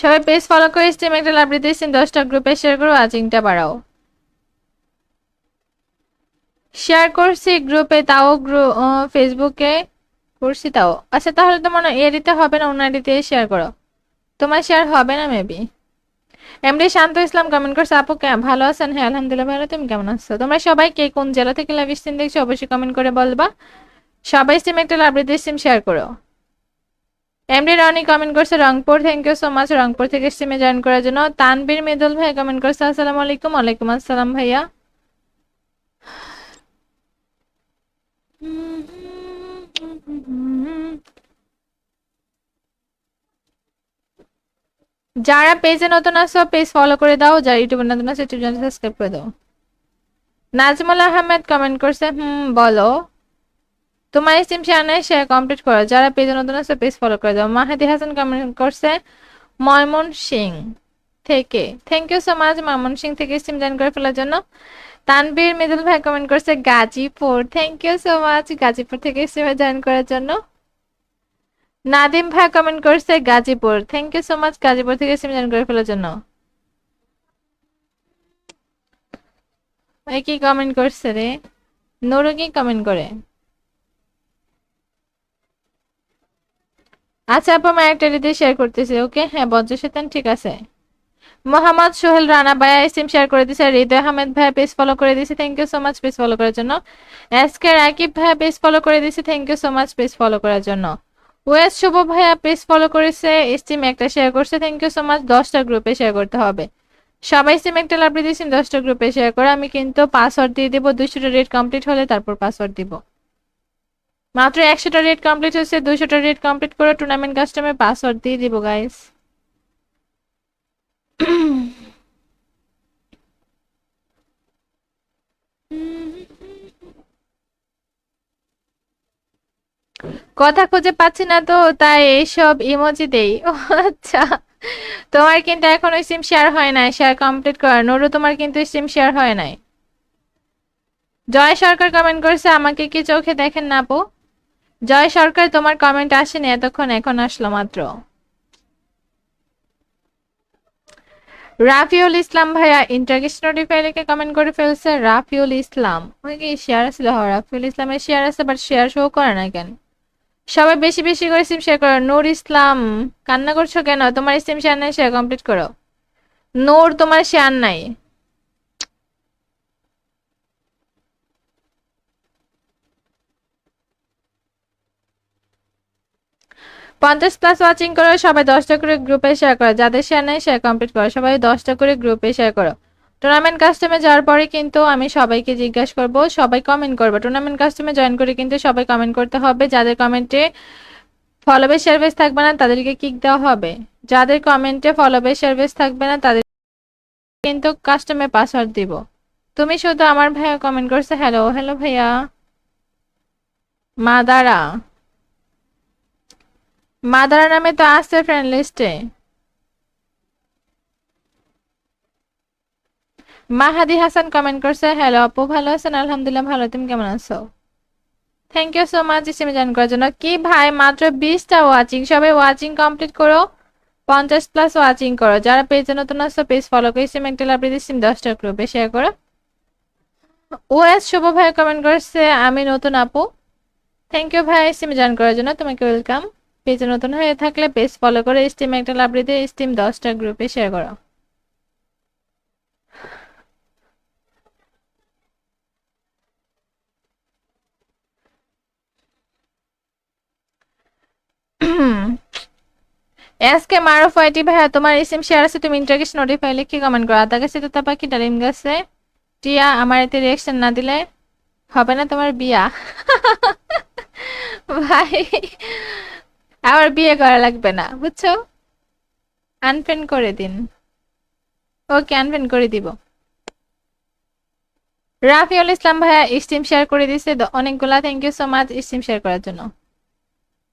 সবাই পেজ ফলো করে স্টিম একটা লাভ দিতে স্টিম 10টা গ্রুপে শেয়ার করো, ওয়াচিংটা বাড়াও। শেয়ার করছি গ্রুপে, তাও ফেসবুকে করছি তাও। আচ্ছা তাহলে তো মনে এ দিতে হবে না, ওনার দিতে শেয়ার করো, তোমার শেয়ার হবে না মেবি। এমডি শান্ত ইসলাম কমেন্ট করছে আপু ভালো আছেন? হ্যাঁ আলহামদুলিল্লাহ ভালো, তুমি কেমন আছো? তোমরা সবাই কে কোন জেলা থেকে লাইভ স্ট্রিম দেখছো অবশ্যই কমেন্ট করে বলবা। সবাই স্ট্রিম একটা লাভ দিতে স্ট্রিম শেয়ার করো। এমডি রনি কমেন্ট করছে Rangpur, thank you so much Rangpur থেকে স্ট্রিমে জয়েন করার জন্য। তানবীর মৃদুল ভাই কমেন্ট করছে আসসালামু আলাইকুম। ওয়ালাইকুম আসসালাম ভাইয়া। যারা পেজে নতুন আসো পেজ ফলো করে দাও, যারা ইউটিউবে নতুন আসো ইউটিউব চ্যানেল সাবস্ক্রাইব করে দাও। নাজমুল আহমেদ কমেন্ট করছে বলো তোমার স্ট্রিম শেয়ার নাই, শেয়ার কমপ্লিট করো। যারা পেজে নতুন আসো পেজ ফলো করে দাও। মাহাদি হাসান কমেন্ট করছে ময়মনসিং থেকে, thank you so much Mymensingh থেকে স্ট্রিম জয়েন করে ফেলার জন্য। তানবীর মৃদুল ভাই কমেন্ট করছে Gazipur, thank you so much Gazipur থেকে স্ট্রিমে জয়েন করার জন্য। নাদিম ভাই কমেন্ট করছে Gazipur, thank you so much Gazipur থেকে স্ট্রিম জয়েন করে ফেলার জন্য। কি কমেন্ট করছে রে? নুরু কি কমেন্ট করে? আচ্ছা আপু আমি একটা রিতে শেয়ার করতেছি, ওকে হ্যাঁ বজ্রশৈতান ঠিক আছে। মোহাম্মদ সোহেল রানা ভাইয়া স্ট্রিম শেয়ার করে দিয়েছে, হৃদয় আহমেদ ভাইয়া পেজ ফলো করে দিয়েছে, thank you so much page follow করার জন্য। এসকে রাকিব ভাইয়া পেজ ফলো করে দিয়েছে, thank you so much page follow করার জন্য। ওয়েস শুভ ভাইয়া পেজ ফলো করেছে, স্ট্রিম একটা শেয়ার করছে, থ্যাংক ইউ সো মাচ 10টা গ্রুপে শেয়ার করতে হবে। সবাই স্ট্রিম একটা লাভ দিয়েছি 10টা গ্রুপে শেয়ার করে। আমি কিন্তু পাসওয়ার্ড দিয়ে দেবো, 200টা রেট কমপ্লিট হলে তারপর পাসওয়ার্ড দিব। মাত্র 100টা রেট কমপ্লিট হচ্ছে, 200টা রেট কমপ্লিট করে টুর্নামেন্ট কাস্টমে পাসওয়ার্ড দিয়ে দিব গাইস। কথা খুঁজে পাচ্ছি না তো তাই এইসব ইমোজি দেই। ও আচ্ছা তোমার কিন্তু এখনো সিম শেয়ার হয় নাই, শেয়ার কমপ্লিট কর। নুরু তোমার কিন্তু সিম শেয়ার হয় নাই। জয় সরকার কমেন্ট করছে আমাকে কি চোখে দেখেন না আপু? জয় সরকার তোমার কমেন্ট আসেনি এতক্ষণ, এখন আসলো মাত্র। রাফিউল ইসলাম ভাইয়া ইন্টারগেশন নোটিফাই লিখে কমেন্ট করে ফেলছে। রাফিউল ইসলাম ওই কি শেয়ার আছে? রাফিউল ইসলামের শেয়ার আছে বাট শেয়ার শো করে না কেন? সবাই বেশি বেশি করে সিম শেয়ার করো। নূর ইসলাম, কান্না করছো কেন? তোমার সিম শেয়ার নাই, শেয়ার কমপ্লিট করো। নূর, তোমার শেয়ার নাই। 50+ ওয়াচিং করো, সবাই 10টা করে গ্রুপে শেয়ার করো। যাদের শেয়ার নাই শেয়ার কমপ্লিট করো, সবাই 10টা করে গ্রুপে শেয়ার করো। টুর্নামেন্ট কাস্টমে যাওয়ার পরে কিন্তু আমি সবাইকে জিজ্ঞাসা করব, সবাই কমেন্ট করবে। টুর্নামেন্ট কাস্টমে জয়েন করে কিন্তু সবাই কমেন্ট করতে হবে। যাদের কমেন্টে ফলোবে সার্ভিস থাকবে না তাদেরকে কিক দেওয়া হবে। যাদের কমেন্টে ফলোবে সার্ভিস থাকবে না তাদের কিন্তু কাস্টমে পাসওয়ার্ড দিব। তুমি শুধু আমার ভাইয়া কমেন্ট করছে হ্যালো হ্যালো ভাইয়া। মাদারা, মাদারা নামে তো আছে ফ্রেন্ড লিস্টে। মাহাদি হাসান কমেন্ট করছে হ্যালো আপু, ভালো আছেন? আলহামদুলিল্লাহ ভালো, তুমি কেমন আছো? থ্যাংক ইউ সো মাচ ইসিমে জয়েন করার জন্য। কি ভাই, মাত্র 20টা ওয়াচিং, সবাই ওয়াচিং কমপ্লিট করো। 50+ ওয়াচিং করো। যারা পেজে নতুন আসছো পেজ ফলো করে ইসিম একটা লাভ দিয়ে সিম 10টা গ্রুপে শেয়ার করো। ওএস শুভ ভাই কমেন্ট করছে আমি নতুন আপু। থ্যাংক ইউ ভাই ইসিমে জয়েন করার জন্য, তোমাকে ওয়েলকাম। পেজে নতুন হয়ে থাকলে পেজ ফলো করে স্টিম একটা লাভ দিয়ে স্টিম 10টা গ্রুপে শেয়ার করো। এসকে মারুফ আইটি ভাইয়া, তোমার ইসিম শেয়ার আছে, তুমি ইন্টারগেশন নোটিফাই লিখে কমেন্ট করো। আদা গাছে তোতা পাখি ডালিম গাছে টিয়া, আমার এতে রিয়াকশন না দিলে হবে না তোমার বিয়া। ভাই, আমার বিয়ে করা লাগবে না বুঝছো, আনফ্রেন্ড করে দিন। ওকে, আনফ্রেন্ড করে দিব। রাফিউল ইসলাম ভাইয়া স্টিম শেয়ার করে দিছে অনেকগুলা, thank you so much stream share করার জন্য।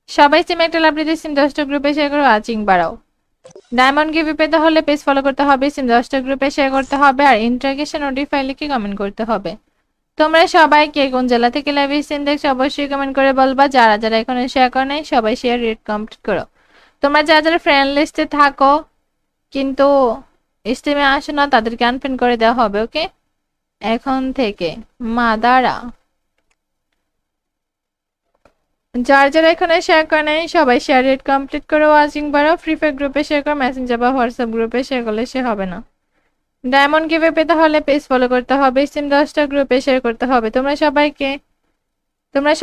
সবাই স্টিম একটা লাভ দিয়ে স্টিম 10টা গ্রুপে শেয়ার করো, ওয়াচিং বাড়াও। ডায়মন্ড গিভি পেতে হলে পেজ ফলো করতে হবে, সিম 10টা গ্রুপে শেয়ার করতে হবে, আর ইন্টারগেশন নোটিফাই লিখে কমেন্ট করতে হবে। তোমরা সবাই কে কোন জেলা থেকে লাইভ সিম দেখছো অবশ্যই কমেন্ট করে বলবা। যারা যারা এখনো শেয়ার করে নাই সবাই শেয়ার রেট কমপ্লিট করো। তোমরা যারা যারা ফ্রেন্ড লিস্টে থাকো কিন্তু স্টিমে আসো না তাদেরকে আনফ্রেন্ড করে দেওয়া হবে, ওকে এখন থেকে। মাদারা, যার যারা এখানে শেয়ার করে নাই সবাই শেয়ার রেট কমপ্লিট করো, ওয়াচিং বাড়াও। ফ্রি ফায়ার গ্রুপে শেয়ার করো, মেসেঞ্জার বা হোয়াটসঅ্যাপ গ্রুপে শেয়ার করলে সে হবে না। ডায়মন্ড গিভে পেতে হলে পেজ ফলো করতে হবে, সিম 10টা গ্রুপে শেয়ার করতে হবে। তোমরা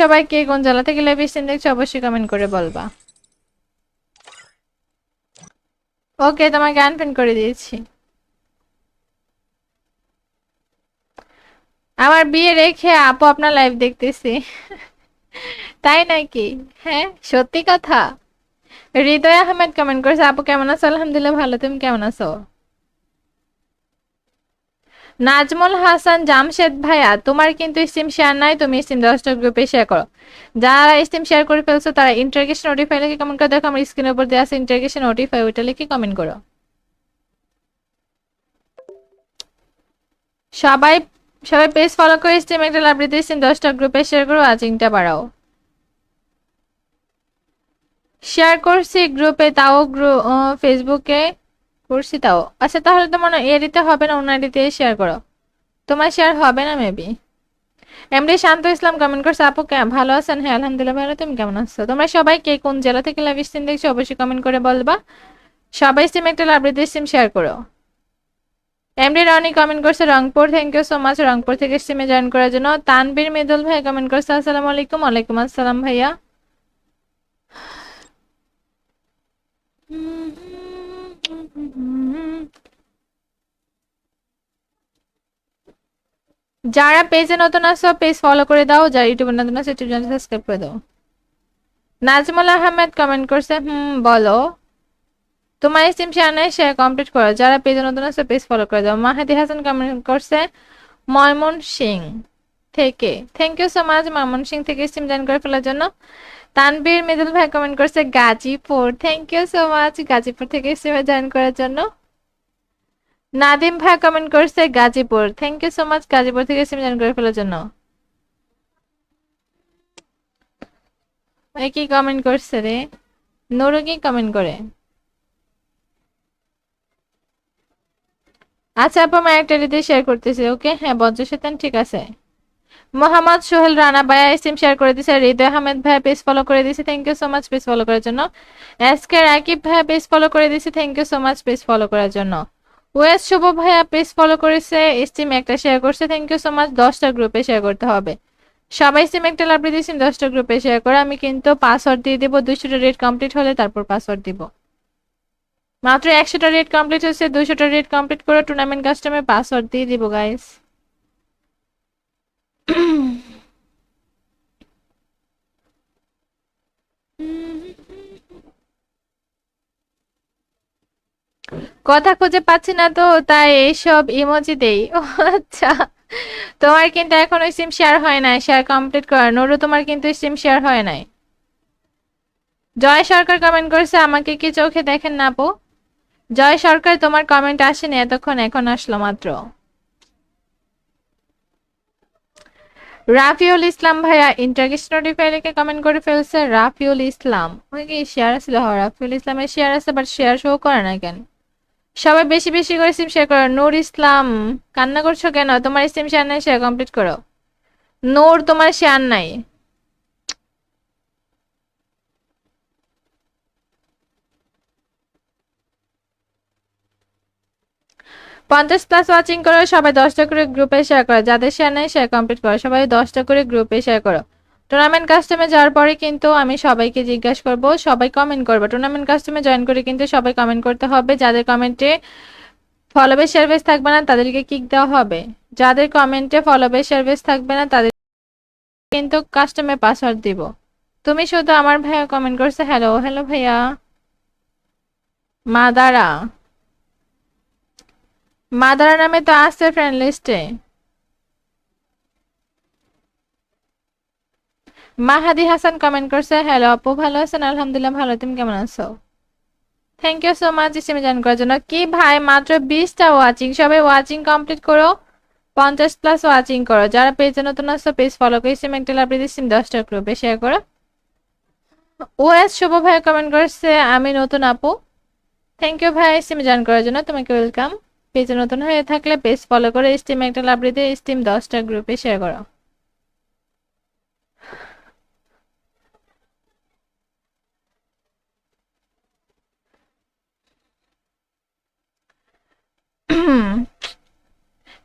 সবাইকে কোন জেলা থেকে লাইভ স্ট্রিম দেখছো অবশ্যই কমেন্ট করে বলবা। ওকে, তোমাকে আনফ্রেন্ড করে দিয়েছি। আমার বিয়ে রেখে আপু আপনার লাইভ দেখতেছি। তাই নাকি? হ্যাঁ, সত্যি কথা। হৃদয় আহমেদ কমেন্ট করেছে আপু কেমন আছো? আলহামদুলিল্লাহ ভালো, তুমি কেমন আছো? নাজমুল হাসান জামশেদ ভাইয়া, তোমার কিন্তু স্টিম শেয়ার নাই, তুমি স্টিম 10টা গ্রুপে শেয়ার করো। যারা স্টিম শেয়ার করে ফেলছো তারা ইন্টারগেশন নোটিফাই লিখে কমেন্ট করে দেখো, আমার স্ক্রিনের উপর দেওয়া আছে ইন্টারগেশন নোটিফাই, ওইটা লিখে কমেন্ট করো। সবাই সবাই পেজ ফলো করে স্টিম একটা লাভ দিতে স্টিম 10টা গ্রুপে শেয়ার করো, ওয়াচিংটা বাড়াও। শেয়ার করছি গ্রুপে, তাও ফেসবুকে করছি তাও। আচ্ছা তাহলে তো মনে হয় এডিতে হবে না, অন্য এডিতে শেয়ার করো। তোমার শেয়ার হবে না মেবি। এমডি শান্ত ইসলাম কমেন্ট করছে আপু ভালো আছেন? হ্যাঁ আলহামদুলিল্লাহ ভালো, তুমি কেমন আছো? তোমরা সবাই কে কোন জেলা থেকে লাইভ স্ট্রিম দেখছো অবশ্যই কমেন্ট করে বলবা। সবাই স্ট্রিম একটা লাভ দিতে স্ট্রিম শেয়ার করো। এমডি রনি কমেন্ট করছে Rangpur, thank you so much Rangpur থেকে স্ট্রিমে জয়েন করার জন্য। তানবীর মৃদুল ভাই কমেন্ট করছে আসসালামু আলাইকুম। ওয়ালাইকুম আসসালাম ভাইয়া। যারা পেজে নতুন আসো পেজ ফলো করে দাও, যারা ইউটিউবে নতুন আসো ইউটিউব চ্যানেল সাবস্ক্রাইব করে দাও। নাজমুল আহমেদ কমেন্ট করছে বলো। তোমার স্ট্রিম শেয়ার নাই, শেয়ার কমপ্লিট করো। যারা পেজে নতুন আসো পেজ ফলো করে দাও। মাহাদি হাসান কমেন্ট করছে ময়মনসিং থেকে, thank you so much Mymensingh থেকে স্ট্রিম জয়েন করে ফেলার জন্য। তানবীর মৃদুল ভাই কমেন্ট করছে Gazipur, thank you so much Gazipur থেকে স্ট্রিমে জয়েন করার জন্য। নাদিম ভাই কমেন্ট করছে Gazipur, thank you so much Gazipur থেকে স্ট্রিম জয়েন করে ফেলার জন্য। কি কমেন্ট করছে রে? নুরু কি কমেন্ট করে? আচ্ছা আপু, আমার একটা রিতে শেয়ার করতেছি, ওকে হ্যাঁ বজ্র শয়তান ঠিক আছে। মোহাম্মদ সোহেল রানা ভাইয়া সিম শেয়ার করে দিয়েছে, হৃদয় আহমেদ ভাইয়া পেজ ফলো করে দিয়েছে, thank you so much page follow করার জন্য। এসকে রাকিব ভাইয়া পেজ ফলো করে দিয়েছে, thank you so much page follow করার জন্য। ওয়েস শুভ ভাইয়া পেজ ফলো করেছে, স্টিম একটা শেয়ার করছে, থ্যাংক ইউ সো মাচ। 10টা গ্রুপে শেয়ার করতে হবে, সবাই সিম একটা লাভ দিয়ে সিম 10টা গ্রুপে শেয়ার করে। আমি কিন্তু পাসওয়ার্ড দিয়ে দেবো, 200টা রেট কমপ্লিট হলে তারপর পাসওয়ার্ড দিব। মাত্র 100টা রেট কমপ্লিট হচ্ছে, 200টা রেট কমপ্লিট করে টুর্নামেন্ট কাস্টমে পাসওয়ার্ড দিয়ে দিব গাইস। কথা খুঁজে পাচ্ছি না তো তাই এইসব ইমোজি দেই। ও আচ্ছা, তোমার কিন্তু এখনো সিম শেয়ার হয় নাই, শেয়ার কমপ্লিট করা। নুরু তোমার কিন্তু সিম শেয়ার হয় নাই। জয় সরকার কমেন্ট করেছে, আমাকে কি চোখে দেখেন না আপু? জয় সরকার তোমার কমেন্ট আসেনি এতক্ষণ, এখন আসলো মাত্র। রাফিউল ইসলাম ভাইয়া ইন্টারগেশন নোটিফাই লিখে কমেন্ট করে ফেলছে। রাফিউল ইসলাম ওই কি শেয়ার আছিল? রাফিউল ইসলামের শেয়ার আছে, বাট শেয়ার শো করে না কেন? সবাই বেশি বেশি করে সিম শেয়ার করো। নূর ইসলাম কান্না করছো কেন? তোমার সিম শেয়ার নাই, শেয়ার কমপ্লিট করো। নূর তোমার শেয়ার নাই। পঞ্চাশ প্লাস ওয়াচিং করো, সবাই 10টা করে গ্রুপে শেয়ার করো। যাদের শেয়ার নাই শেয়ার কমপ্লিট করো, সবাই 10টা করে গ্রুপে শেয়ার করো। টুর্নামেন্ট কাস্টমে যাওয়ার পরে কিন্তু আমি সবাইকে জিজ্ঞাসা করব, সবাই কমেন্ট করবো। টুর্নামেন্ট কাস্টমে জয়েন করে কিন্তু সবাই কমেন্ট করতে হবে। যাদের কমেন্টে ফলোবে সার্ভিস থাকবে না তাদেরকে কিক দেওয়া হবে। যাদের কমেন্টে ফলোবে সার্ভিস থাকবে না তাদের কিন্তু কাস্টমে পাসওয়ার্ড দিব। তুমি শুধু আমার ভাইয়া কমেন্ট করছে, হ্যালো হ্যালো ভাইয়া। মাদারা, মাদারা নামে তো আছে ফ্রেন্ড লিস্টে। মাহাদি হাসান কমেন্ট করছে, হ্যালো আপু, ভালো আছেন? আলহামদুলিল্লাহ ভালো, তুমি কেমন আছো? থ্যাংক ইউ সো মাচ ইসিমে জয়েন করার জন্য। কি ভাই মাত্র 20টা ওয়াচিং, সবাই ওয়াচিং কমপ্লিট করো। 50 প্লাস ওয়াচিং করো। যারা পেজে নতুন আসছো পেজ ফলো করে সিম একটা লাভ দিয়ে সিম 10টা গ্রুপে শেয়ার করো। ওএস শুভ ভাই কমেন্ট করছে, আমি নতুন আপু। থ্যাংক ইউ ভাই সিমে জয়েন করার জন্য, তোমাকে ওয়েলকাম। পেজে নতুন হয়ে থাকলে পেজ ফলো করে স্টিম একটা লাভ দিয়ে স্টিম 10টা গ্রুপে শেয়ার করো।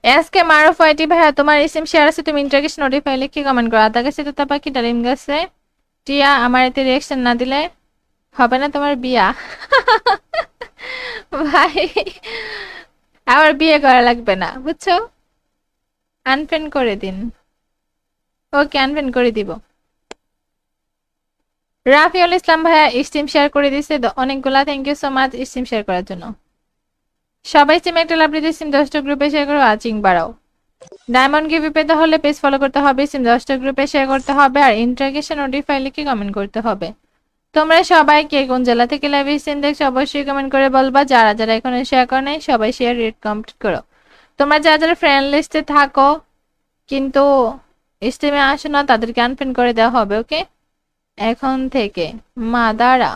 এসকে মারুফ আইটি ভাইয়া তোমার সিম শেয়ার আছে, তুমি ইন্টারগেশন নোটিফাই লিখে কমেন্ট করো। আদা গাছে তোতা পাখি ডালিম গাছে টিয়া, আমার এতে রিয়াকশন না দিলে হবে না তোমার বিয়া। ভাই আমার বিয়ে করা লাগবে না বুঝছো, আনফ্রেন্ড করে দিন। ওকে আনফ্রেন্ড করে দিব। রাফিউল ইসলাম ভাইয়া স্টিম শেয়ার করে দিছে অনেকগুলা, thank you so much stream share করার জন্য। সবাই সিম একটা লাভ দিয়ে সিম 10টা গ্রুপে শেয়ার করো, ওয়াচিং বাড়াও। ডায়মন্ড গিফট পেতে হলে পেজ ফলো করতে হবে, সিম 10টা গ্রুপে শেয়ার করতে হবে, আর ইন্টারগেশন নোটিফাই লিখে কমেন্ট করতে হবে। তোমরা সবাই কে কোন জেলা থেকে লাইভ সিম দেখছো অবশ্যই কমেন্ট করে বলবা। যারা যারা এখনো শেয়ার করে নাই সবাই শেয়ার রেট কমপ্লিট করো। তোমরা যারা যারা ফ্রেন্ড লিস্টে থাকো কিন্তু স্টিমে আসো না তাদেরকে আনফ্রেন্ড করে দেওয়া হবে, ওকে এখন থেকে। মাদারা,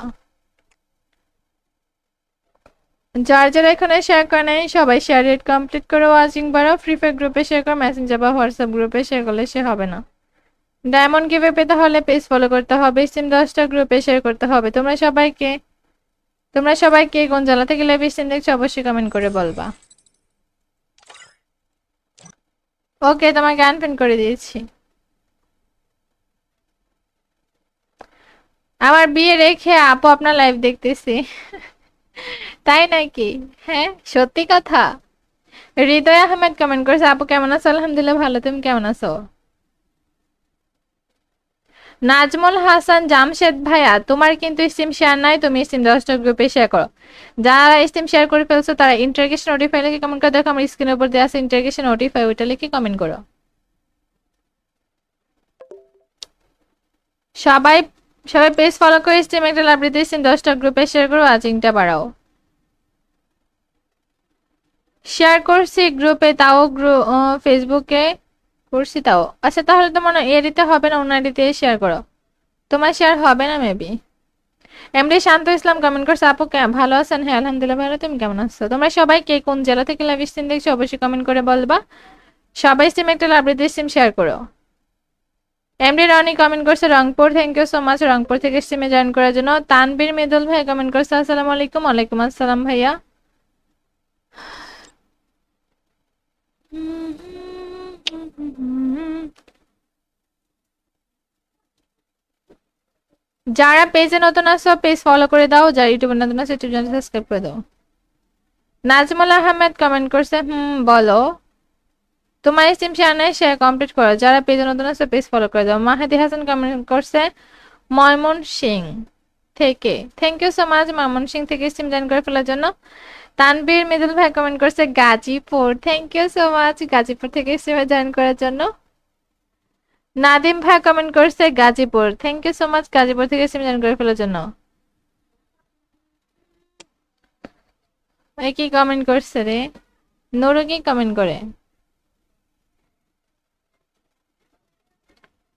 যার যারা এখানে শেয়ার করে নাই সবাই শেয়ার রেট কমপ্লিট করে ওয়াচিং বাড়াও। ফ্রি ফায়ার গ্রুপে শেয়ার করো, মেসেঞ্জার বা হোয়াটসঅ্যাপ গ্রুপে শেয়ার করলে সে হবে না। ডায়মন্ড গিভে পেতে হলে পেজ ফলো করতে হবে, সিম 10টা গ্রুপে শেয়ার করতে হবে। তোমরা সবাইকে কোন জেলা থেকে লাইভ সিম দেখছো অবশ্যই কমেন্ট করে বলবা। ওকে তোমাকে আনফ্রেন্ড করে দিয়েছি। আমার বিয়ে রেখে আপু আপনার লাইভ দেখতেছি। তাই নাকি? হ্যাঁ সত্যি কথা। হৃদয় আহমেদ কমেন্ট করেছে, আপু কেমন আছো? আলহামদুলিল্লাহ ভালো, তুমি কেমন আছো? নাজমুল হাসান জামশেদ ভাইয়া তোমার কিন্তু স্টিম শেয়ার নাই, তুমি স্টিম 10টা গ্রুপে শেয়ার করো। যারা স্টিম শেয়ার করে ফেলছো তারা ইন্টারগেশন নোটিফাই লিখে কমেন্ট করে দেখো, আমার স্ক্রিনের উপর দেওয়া আছে ইন্টারগেশন নোটিফাই, ওইটা লিখে কমেন্ট করো। সবাই সবাই পেজ ফলো করে স্টিম একটা লাভ দিতে স্টিম 10টা গ্রুপে শেয়ার করো, ওয়াচিংটা বাড়াও। শেয়ার করছি গ্রুপে, তাও ফেসবুকে করছি তাও। আচ্ছা তাহলে তো মনে হয় এডিতে হবে না, অন্য আইডিতে শেয়ার করো। তোমার শেয়ার হবে না মেবি। এমডি শান্ত ইসলাম কমেন্ট করছে, আপু ভালো আছেন? হ্যাঁ আলহামদুলিল্লাহ ভালো, তুমি কেমন আছো? তোমরা সবাই কে কোন জেলা থেকে লাইভ স্ট্রিম দেখছো অবশ্যই কমেন্ট করে বলবা। সবাই সিম একটা লাভ দিয়ে সিম শেয়ার করো। এমডি রনি কমেন্ট করছে Rangpur, thank you so much Rangpur থেকে স্ট্রিমে জয়েন করার জন্য। তানবীর মৃদুল ভাই কমেন্ট করছে আসসালামু আলাইকুম। ওয়ালাইকুম আসসালাম ভাইয়া। যারা পেজে নতুন আসো পেজ ফলো করে দাও, যারা ইউটিউবে নতুন আসো ইউটিউব চ্যানেল সাবস্ক্রাইব করে দাও। নাজমুল আহমেদ কমেন্ট করছে বলো। তোমার স্ট্রিম শেয়ার নাই, শেয়ার কমপ্লিট করো। যারা পেজে নতুন আসো পেজ ফলো করে দাও। মাহাদি হাসান কমেন্ট করছে ময়মনসিং থেকে, thank you so much Mymensingh থেকে স্ট্রিম জয়েন করে ফেলার জন্য। তানবীর মৃদুল ভাই কমেন্ট করছে Gazipur, thank you so much Gazipur থেকে স্ট্রিমে জয়েন করার জন্য। নাদিম ভাই কমেন্ট করছে Gazipur, thank you so much Gazipur থেকে স্ট্রিম জয়েন করে ফেলার জন্য। কি কমেন্ট করছে রে নুরু, কি কমেন্ট করে?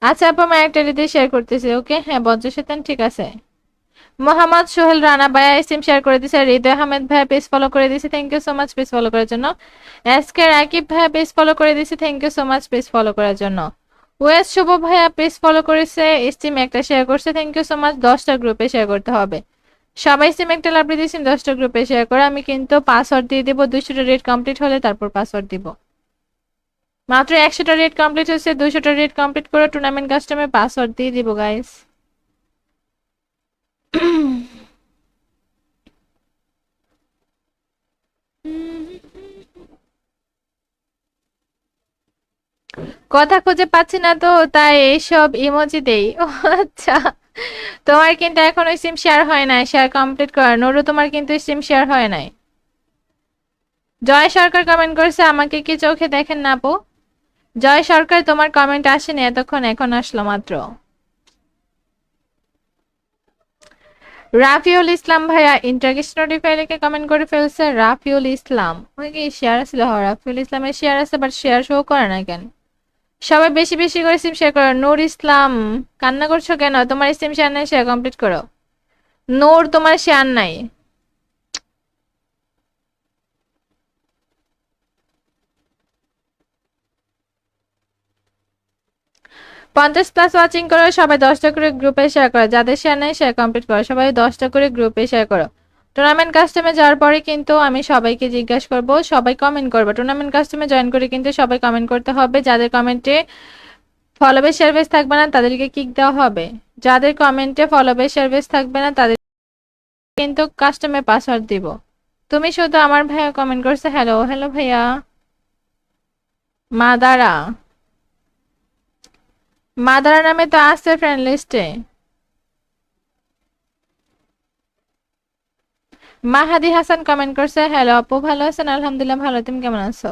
আচ্ছা আপু আমি একটা রিতে শেয়ার করতেছি, ওকে হ্যাঁ বজ্রশৈতান ঠিক আছে। মোহাম্মদ সোহেল রানা ভাইয়া স্ট্রিম শেয়ার করে দিয়েছে। হৃদয় আহমেদ ভাইয়া পেজ ফলো করে দিয়েছে, thank you so much page follow করার জন্য। এসকে রাকিব ভাইয়া পেজ ফলো করে দিয়েছে, thank you so much page follow করার জন্য। ওয়েস শুভ ভাইয়া পেজ ফলো করেছে, স্ট্রিম একটা শেয়ার করছে, থ্যাংক ইউ সো মাচ। 10টা গ্রুপে শেয়ার করতে হবে সবাই। স্ট্রিম একটা লাভ দিয়েছি, 10টা গ্রুপে শেয়ার করে। আমি কিন্তু পাসওয়ার্ড দিয়ে দেবো, 200টা রেট কমপ্লিট হলে তারপর পাসওয়ার্ড দিব। মাত্র 100টা রেট কমপ্লিট হচ্ছে, 200টা রেট কমপ্লিট করে টুর্নামেন্ট কাস্টমে পাসওয়ার্ড দিয়ে দিব গাইস। কথা খুঁজে পাচ্ছি না তো তাই এইসব ইমোজি দেই। ও আচ্ছা, তোমার কিন্তু এখনো সিম শেয়ার হয় নাই, শেয়ার কমপ্লিট করা। নুরু তোমার কিন্তু সিম শেয়ার হয় নাই। জয় সরকার কমেন্ট করছে আমাকে কি চোখে দেখেন না আপু? জয় সরকার তোমার কমেন্ট আসেনি এতক্ষণ, এখন আসলো মাত্র। রাফিউল ইসলাম ভাইয়া ইন্টারগেশন নোটিফাই লিখে কমেন্ট করে ফেলছে। রাফিউল ইসলাম ওই কি শেয়ার আছে? রাফিউল ইসলামের শেয়ার আছে বাট শেয়ার শো করে না কেন? সবাই বেশি বেশি করে সিম শেয়ার করো। নূর ইসলাম কান্না করছো কেন? তোমার সিম শেয়ার নাই, শেয়ার কমপ্লিট করো। নূর তোমার শেয়ার নাই। পঞ্চাশ প্লাস ওয়াচিং করো সবাই, 10টা করে গ্রুপে শেয়ার করো। যাদের শেয়ার নেই শেয়ার কমপ্লিট করো সবাই, 10টা করে গ্রুপে শেয়ার করো। টুর্নামেন্ট কাস্টমে যাওয়ার পরে কিন্তু আমি সবাইকে জিজ্ঞাসা করব, সবাই কমেন্ট করবে। টুর্নামেন্ট কাস্টমে জয়েন করে কিন্তু সবাই কমেন্ট করতে হবে। যাদের কমেন্টে ফলোবে সার্ভিস থাকবে না তাদেরকে কিক দেওয়া হবে। যাদের কমেন্টে ফলোবে সার্ভিস থাকবে না তাদের কিন্তু কাস্টমে পাসওয়ার্ড দিব। তুমি শুধু আমার ভাইয়া কমেন্ট করছে হ্যালো হ্যালো ভাইয়া। মাদারা, মাদারা নামে তো আছে ফ্রেন্ড লিস্টে। মাহাদি হাসান কমেন্ট করছে হ্যালো আপু, ভালো আছেন? আলহামদুলিল্লাহ ভালো, তুমি কেমন আছো?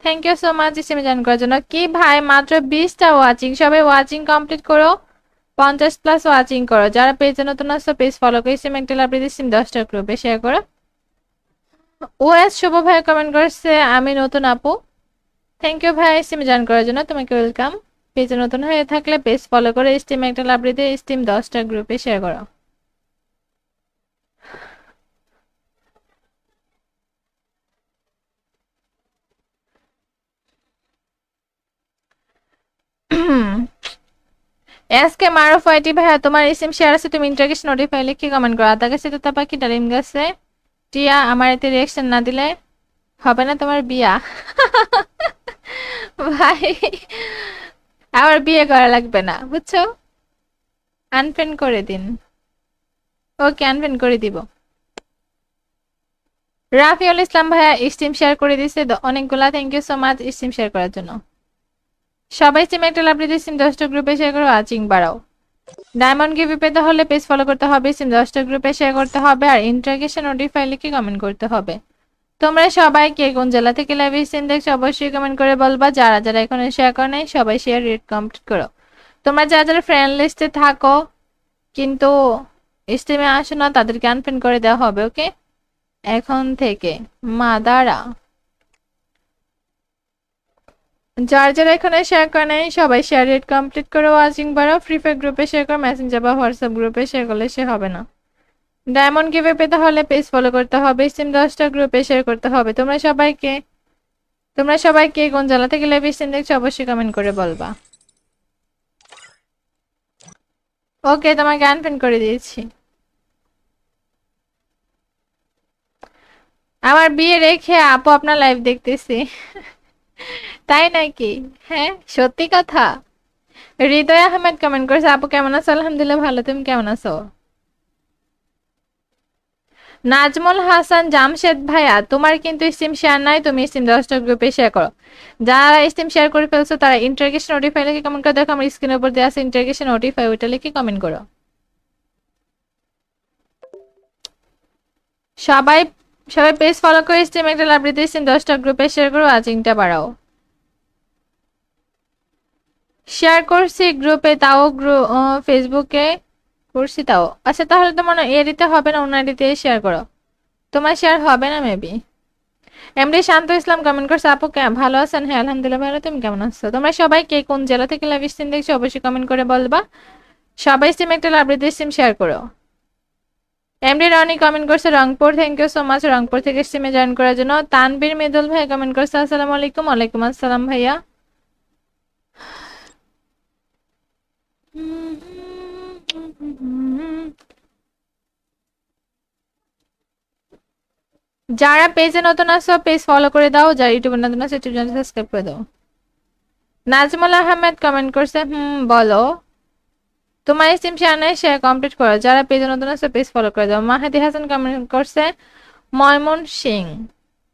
থ্যাংক ইউ সো মাচ স্ট্রিমে জয়েন করার জন্য। কি ভাই মাত্র 20টা ওয়াচিং, সবাই ওয়াচিং কমপ্লিট করো। 50 প্লাস ওয়াচিং করো। যারা পেজে নতুন আসছো পেজ ফলো করে স্ট্রিম একটা লাভ দিয়ে স্ট্রিম 10টা গ্রুপে শেয়ার করো। ওএস শুভ ভাই কমেন্ট করছে আমি নতুন আপু, থ্যাংক ইউ ভাই স্ট্রিমে জয়েন করার জন্য, তোমাকে ওয়েলকাম। পেজে নতুন হয়ে থাকলে পেজ ফলো করে স্ট্রিম একটা লাভ দিয়ে স্ট্রিম 10টা গ্রুপে শেয়ার করো। এসকে মারুফ আইটি ভাইয়া তোমার সিম শেয়ার আছে, তুমি ইন্টারগেশন নোটিফাই লিখে কমেন্ট করো। আদা গাছে তোতা পাখি ডালিম গাছে টিয়া, আমার এতে রিয়াকশন না দিলে হবে না তোমার বিয়া। ভাই আমার বিয়ে করা লাগবে না বুঝছো, আনফ্রেন্ড করে দিন। ওকে আনফ্রেন্ড করে দিব। রাফিউল ইসলাম ভাইয়া স্ট্রিম শেয়ার করে দিছে অনেকগুলা, thank you so much stream share করার জন্য। সবাই স্ট্রিমে একটা লাভ দিয়ে স্ট্রিম 10টা গ্রুপে শেয়ার করো, ওয়াচিং বাড়াও। ডায়মন্ড গিফট পেতে হলে পেজ ফলো করতে হবে, স্ট্রিম 10টা গ্রুপে শেয়ার করতে হবে আর ইন্টারগেশন নোটিফাই লিখে কমেন্ট করতে হবে। তোমরা সবাই কে কোন জেলা থেকে লাইভ স্ট্রিম দেখছো অবশ্যই কমেন্ট করে বলবা। যারা যারা এখনো শেয়ার করে নাই সবাই শেয়ার রেট কমপ্লিট করো। তোমরা যারা যারা ফ্রেন্ড লিস্টে থাকো কিন্তু স্ট্রিমে আসো না তাদেরকে আনফ্রেন্ড করে দেওয়া হবে, ওকে এখন থেকে। মাদারা, যার যারা এখানে শেয়ার করে নাই সবাই শেয়ার রেট কমপ্লিট করে ওয়াচিং বাড়াও। ফ্রি ফায়ার গ্রুপে শেয়ার করো, মেসেঞ্জার বা হোয়াটসঅ্যাপ গ্রুপে শেয়ার করলে সে হবে না। ডায়মন্ড গিভে পেতে হলে পেজ ফলো করতে হবে, স্ট্রিম 10টা গ্রুপে শেয়ার করতে হবে। তোমরা সবাইকে কোন জেলা থেকে লাইভ স্ট্রিম দেখছো অবশ্যই কমেন্ট করে বলবা। ওকে, তোমাকে আনফ্রেন্ড করে দিয়েছি। আমার বিয়ে রেখে আপু আপনার লাইভ দেখতেছি। তাই নাকি? হ্যাঁ, সত্যি কথা। হৃদয় আহমেদ কমেন্ট করেছে, আপু কেমন আছো? আলহামদুলিল্লাহ ভালো, তুমি কেমন আছো? নাজমুল হাসান জামশেদ ভাইয়া, তোমার কিন্তু স্টিম শেয়ার নাই, তুমি স্টিম 10টা গ্রুপে শেয়ার করো। যারা স্টিম শেয়ার করে ফেলছো তারা ইন্টারগেশন নোটিফাই লিখে কমেন্ট করে দেখো, আমার স্ক্রিনের উপর দেওয়া আছে ইন্টারগেশন নোটিফাই, ওইটা লিখে কমেন্ট করো। সবাই সবাই পেজ ফলো করে স্টিম একটা লাভ দিতে, স্টিম 10টা গ্রুপে শেয়ার করো, ওয়াচিংটা বাড়াও। শেয়ার করছি গ্রুপে, তাও ফেসবুকে করছি তাও। আচ্ছা তাহলে তো মনে হয় এডিতে হবে না, অন্য আইডিতে শেয়ার করো। তোমার শেয়ার হবে না মেবি। এমডি শান্ত ইসলাম কমেন্ট করছে, আপু ভালো আছেন? হ্যাঁ আলহামদুলিল্লাহ ভালো, তুমি কেমন আছো? তোমরা সবাই কে কোন জেলা থেকে লাইভ স্ট্রিম দেখছো অবশ্যই কমেন্ট করে বলবা। সবাই স্ট্রিম একটা লাভ দিতে স্ট্রিম শেয়ার করো। এমডি রনি কমেন্ট করছে Rangpur, thank you so much Rangpur থেকে স্ট্রিমে জয়েন করার জন্য। তানবীর মৃদুল ভাই কমেন্ট করছে, আসসালামু আলাইকুম। ওয়ালাইকুম আসসালাম ভাইয়া। যারা পেজে নতুন আসো পেজ ফলো করে দাও, যারা ইউটিউবে নতুন আসো ইউটিউব চ্যানেল সাবস্ক্রাইব করে দাও। নাজমুল আহমেদ কমেন্ট করছে, বলো। তোমার স্ট্রিম শেয়ার নাই, শেয়ার কমপ্লিট করো। যারা পেজে নতুন আছে পেজ ফলো করে দাও। মাহাদি হাসান কমেন্ট করছে ময়মন সিং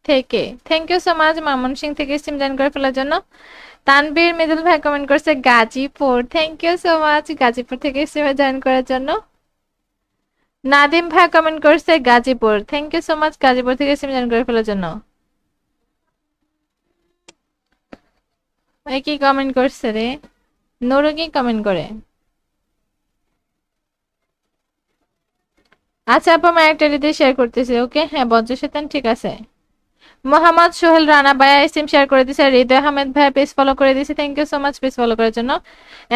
থেকে, thank you so much Mymensingh থেকে স্ট্রিম জয়েন করে ফেলার জন্য। তানবীর মৃদুল ভাই কমেন্ট করছে Gazipur, thank you so much Gazipur থেকে স্ট্রিমে জয়েন করার জন্য। নাদিম ভাই কমেন্ট করছে Gazipur, thank you so much Gazipur থেকে স্ট্রিম জয়েন করে ফেলার জন্য। কি কমেন্ট করছে রে? নুরু কি কমেন্ট করে? আচ্ছা আপু আমি একটা রিতে শেয়ার করতেছি, ওকে? হ্যাঁ বজ্র শয়তান, ঠিক আছে। মোহাম্মদ সোহেল রানা ভাইয়া স্ট্রিম শেয়ার করে দিয়েছে, হৃদয় আহমেদ ভাইয়া পেজ ফলো করে দিয়েছে, thank you so much page follow করার জন্য।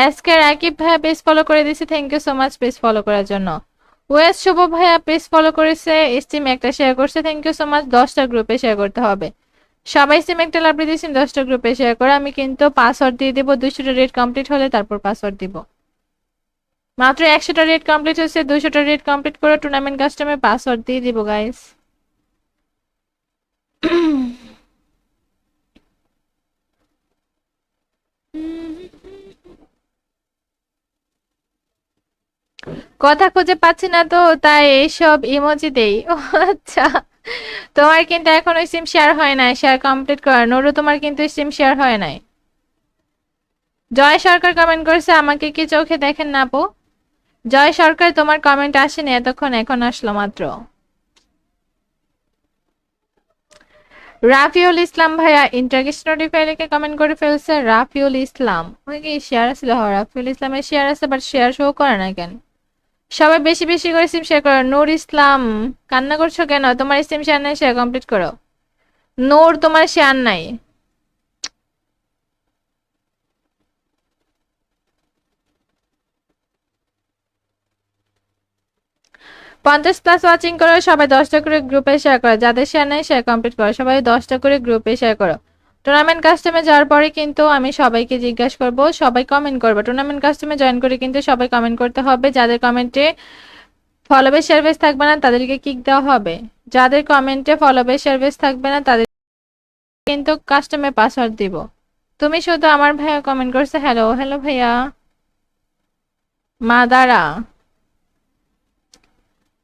এসকে রাকিব ভাইয়া পেজ ফলো করে দিয়েছে, thank you so much page follow করার জন্য। ওয়েস শুভ ভাইয়া পেজ ফলো করেছে, স্ট্রিম একটা শেয়ার করছে, থ্যাংক ইউ সো মাচ। 10টা গ্রুপে শেয়ার করতে হবে। সবাই স্ট্রিম একটা লাভ দিয়েছি, 10টা গ্রুপে শেয়ার করে। আমি কিন্তু পাসওয়ার্ড দিয়ে দিব, 200টা রেট কমপ্লিট হলে তারপর পাসওয়ার্ড দিব। মাত্র 100টা রেট কমপ্লিট হয়েছে, 200টা রেট কমপ্লিট করে টুর্নামেন্ট কাস্টমে পাসওয়ার্ড দিয়ে দিব গাইস। কথা খুঁজে পাচ্ছি না তো, তাই এইসব ইমোজি দেই। ও আচ্ছা, তোমার কিন্তু এখনো সিম শেয়ার হয় নাই, শেয়ার কমপ্লিট কর। নুরু তোমার কিন্তু সিম শেয়ার হয় নাই। জয় সরকার কমেন্ট করছে, আমাকে কি চোখে দেখেন না আপু? জয় সরকার তোমার কমেন্ট আসেনি এতক্ষণ, এখন আসলো মাত্র। রাফিউল ইসলাম ভাইয়া ইন্টারগেশন নোটিফাই লিখে কমেন্ট করে ফেলছে। রাফিউল ইসলাম ওই কি শেয়ার আছে? রাফিউল ইসলামের শেয়ার আছে, বাট শেয়ার শো করে না কেন? সবাই বেশি বেশি করে সিম শেয়ার করো। নূর ইসলাম কান্না করছো কেন? তোমার সিম শেয়ার নাই, শেয়ার কমপ্লিট করো। নূর তোমার শেয়ার নাই। 50+ ওয়াচিং করো, সবাই 10টা করে গ্রুপে শেয়ার করো। যাদের শেয়ার নাই শেয়ার কমপ্লিট করো, সবাই 10টা করে গ্রুপে শেয়ার করো। টুর্নামেন্ট কাস্টমে যাওয়ার পরে কিন্তু আমি সবাইকে জিজ্ঞাসা করব, সবাই কমেন্ট করবে। টুর্নামেন্ট কাস্টমে জয়েন করে কিন্তু সবাই কমেন্ট করতে হবে। যাদের কমেন্টে ফলোবে সার্ভিস থাকবে না তাদেরকে কিক দেওয়া হবে। যাদের কমেন্টে ফলোবে সার্ভিস থাকবে না তাদের কিন্তু কাস্টমে পাসওয়ার্ড দিব। তুমি শুধু আমার ভাইয়া কমেন্ট করছে হ্যালো হ্যালো ভাইয়া। মাদারা,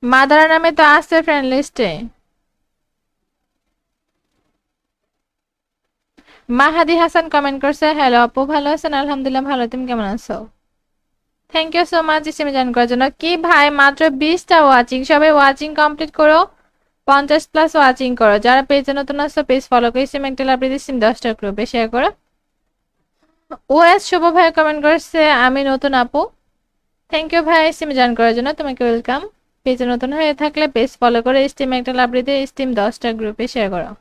মাদারা নামে তো আছে ফ্রেন্ড লিস্টে। মাহাদি হাসান কমেন্ট করছে হ্যালো আপু ভালো আছেন? আলহামদুলিল্লাহ ভালো, তুমি কেমন আছো? থ্যাংক ইউ সো মাচ ইসিমে জয়েন করার জন্য। কি ভাই মাত্র 20টা ওয়াচিং, সবাই ওয়াচিং কমপ্লিট করো। 50+ ওয়াচিং করো। যারা পেজে নতুন আসছো পেজ ফলো করে ইসিম একটা লাভ দিয়ে 10টা গ্রুপে শেয়ার করো। ওএস শুভ ভাই কমেন্ট করছে আমি নতুন আপু, থ্যাংক ইউ ভাই ইসিমে জয়েন করার জন্য, তোমাকে ওয়েলকাম। পেজে নতুন হয়ে থাকলে পেজ ফলো করে স্টিম একটা লাভ দিয়ে স্টিম 10টা গ্রুপে শেয়ার করো।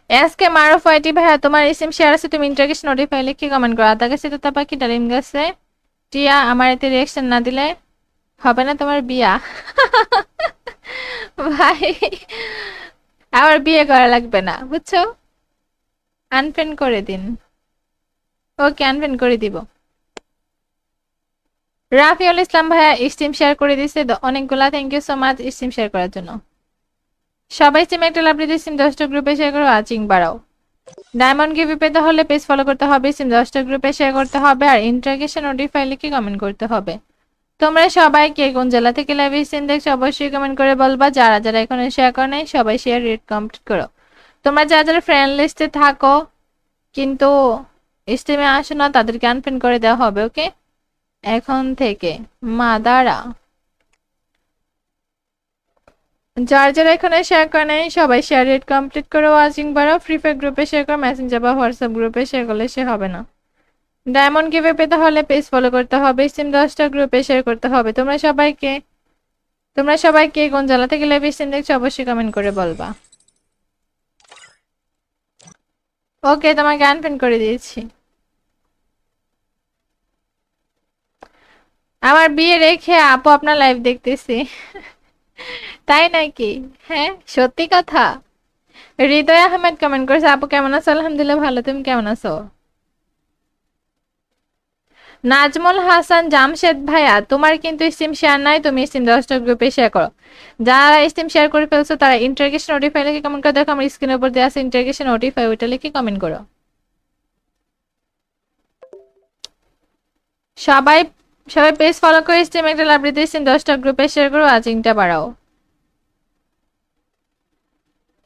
এসকে মারুফ আইটি ভাইয়া তোমার ইসিম শেয়ার আছে, তুমি ইন্টারগেশন নোটিফাই লিখে কমেন্ট করো। আদা গাছে তো পাখি ডালিম গাছে টিয়া, আমার এতে রিয়াকশন না দিলে হবে না তোমার বিয়া। ভাই আমার বিয়ে করা লাগবে না, বুঝছো? আনফ্রেন্ড করে দিন। ওকে, আনফ্রেন্ড করে দিব। রাফিউল ইসলাম ভাইয়া স্টিম শেয়ার করে দিছে অনেকগুলা, thank you so much stream share করার জন্য। সবাই স্টিম একটা লাভ দিয়ে স্টিম 10টা গ্রুপে শেয়ার করো, ওয়াচিং বাড়াও। ডায়মন্ড গিভি পেতে হলে পেজ ফলো করতে হবে, স্টিম 10টা গ্রুপে শেয়ার করতে হবে, আর ইন্টারগেশন নোটিফাই লিখে কমেন্ট করতে হবে। তোমরা সবাই কে কোন জেলা থেকে লাইভ স্ট্রিম দেখছো অবশ্যই কমেন্ট করে বলবা। যারা যারা এখনো শেয়ার করে নাই সবাই শেয়ার রেট কমপ্লিট করো। তোমরা যারা যারা ফ্রেন্ড লিস্টে থাকো কিন্তু স্ট্রিমে আসো না তাদেরকে আনফ্রেন্ড করে দেওয়া হবে, ওকে? এখন থেকে মাদারা যারা যারা এখানে শেয়ার করে নাই সবাই শেয়ার রেট কমপ্লিট করো, ওয়াচিং বাড়াও। ফ্রি ফায়ার গ্রুপে শেয়ার করো, মেসেঞ্জার বা হোয়াটসঅ্যাপ গ্রুপে শেয়ার করলে সে হবে না। ডায়মন্ড গিভে পেতে হলে পেজ ফলো করতে হবে, স্ট্রিম 10টা গ্রুপে শেয়ার করতে হবে। তোমরা সবাইকে কোন জেলা থেকে লাইভ স্ট্রিম দেখছো অবশ্যই কমেন্ট করে বলবা। ওকে, তোমাকে আনফ্রেন্ড করে দিয়েছি। আমার বিয়ে রেখে আপু আপনার লাইভ দেখতেছি। তাই নাকি? হ্যাঁ, সত্যি কথা। হৃদয় আহমেদ কমেন্ট করেছে, আপু কেমন আছো? আলহামদুলিল্লাহ ভালো, তুমি কেমন আছো? নাজমুল হাসান জামশেদ ভাইয়া তোমার কিন্তু স্টিম শেয়ার নাই, তুমি স্টিম 10টা গ্রুপে শেয়ার করো। যারা স্টিম শেয়ার করে ফেলছো তারা ইন্টারগেশন নোটিফাই লিখে কমেন্ট করে দেখো, আমার স্ক্রিনের উপর দেওয়া আছে ইন্টারগেশন নোটিফাই, ওইটা লিখে কমেন্ট করো। সবাই সবাই পেজ ফলো করে স্টিম একটা লাভ দিতে স্টিম 10টা গ্রুপে শেয়ার করো, ওয়াচিংটা বাড়াও।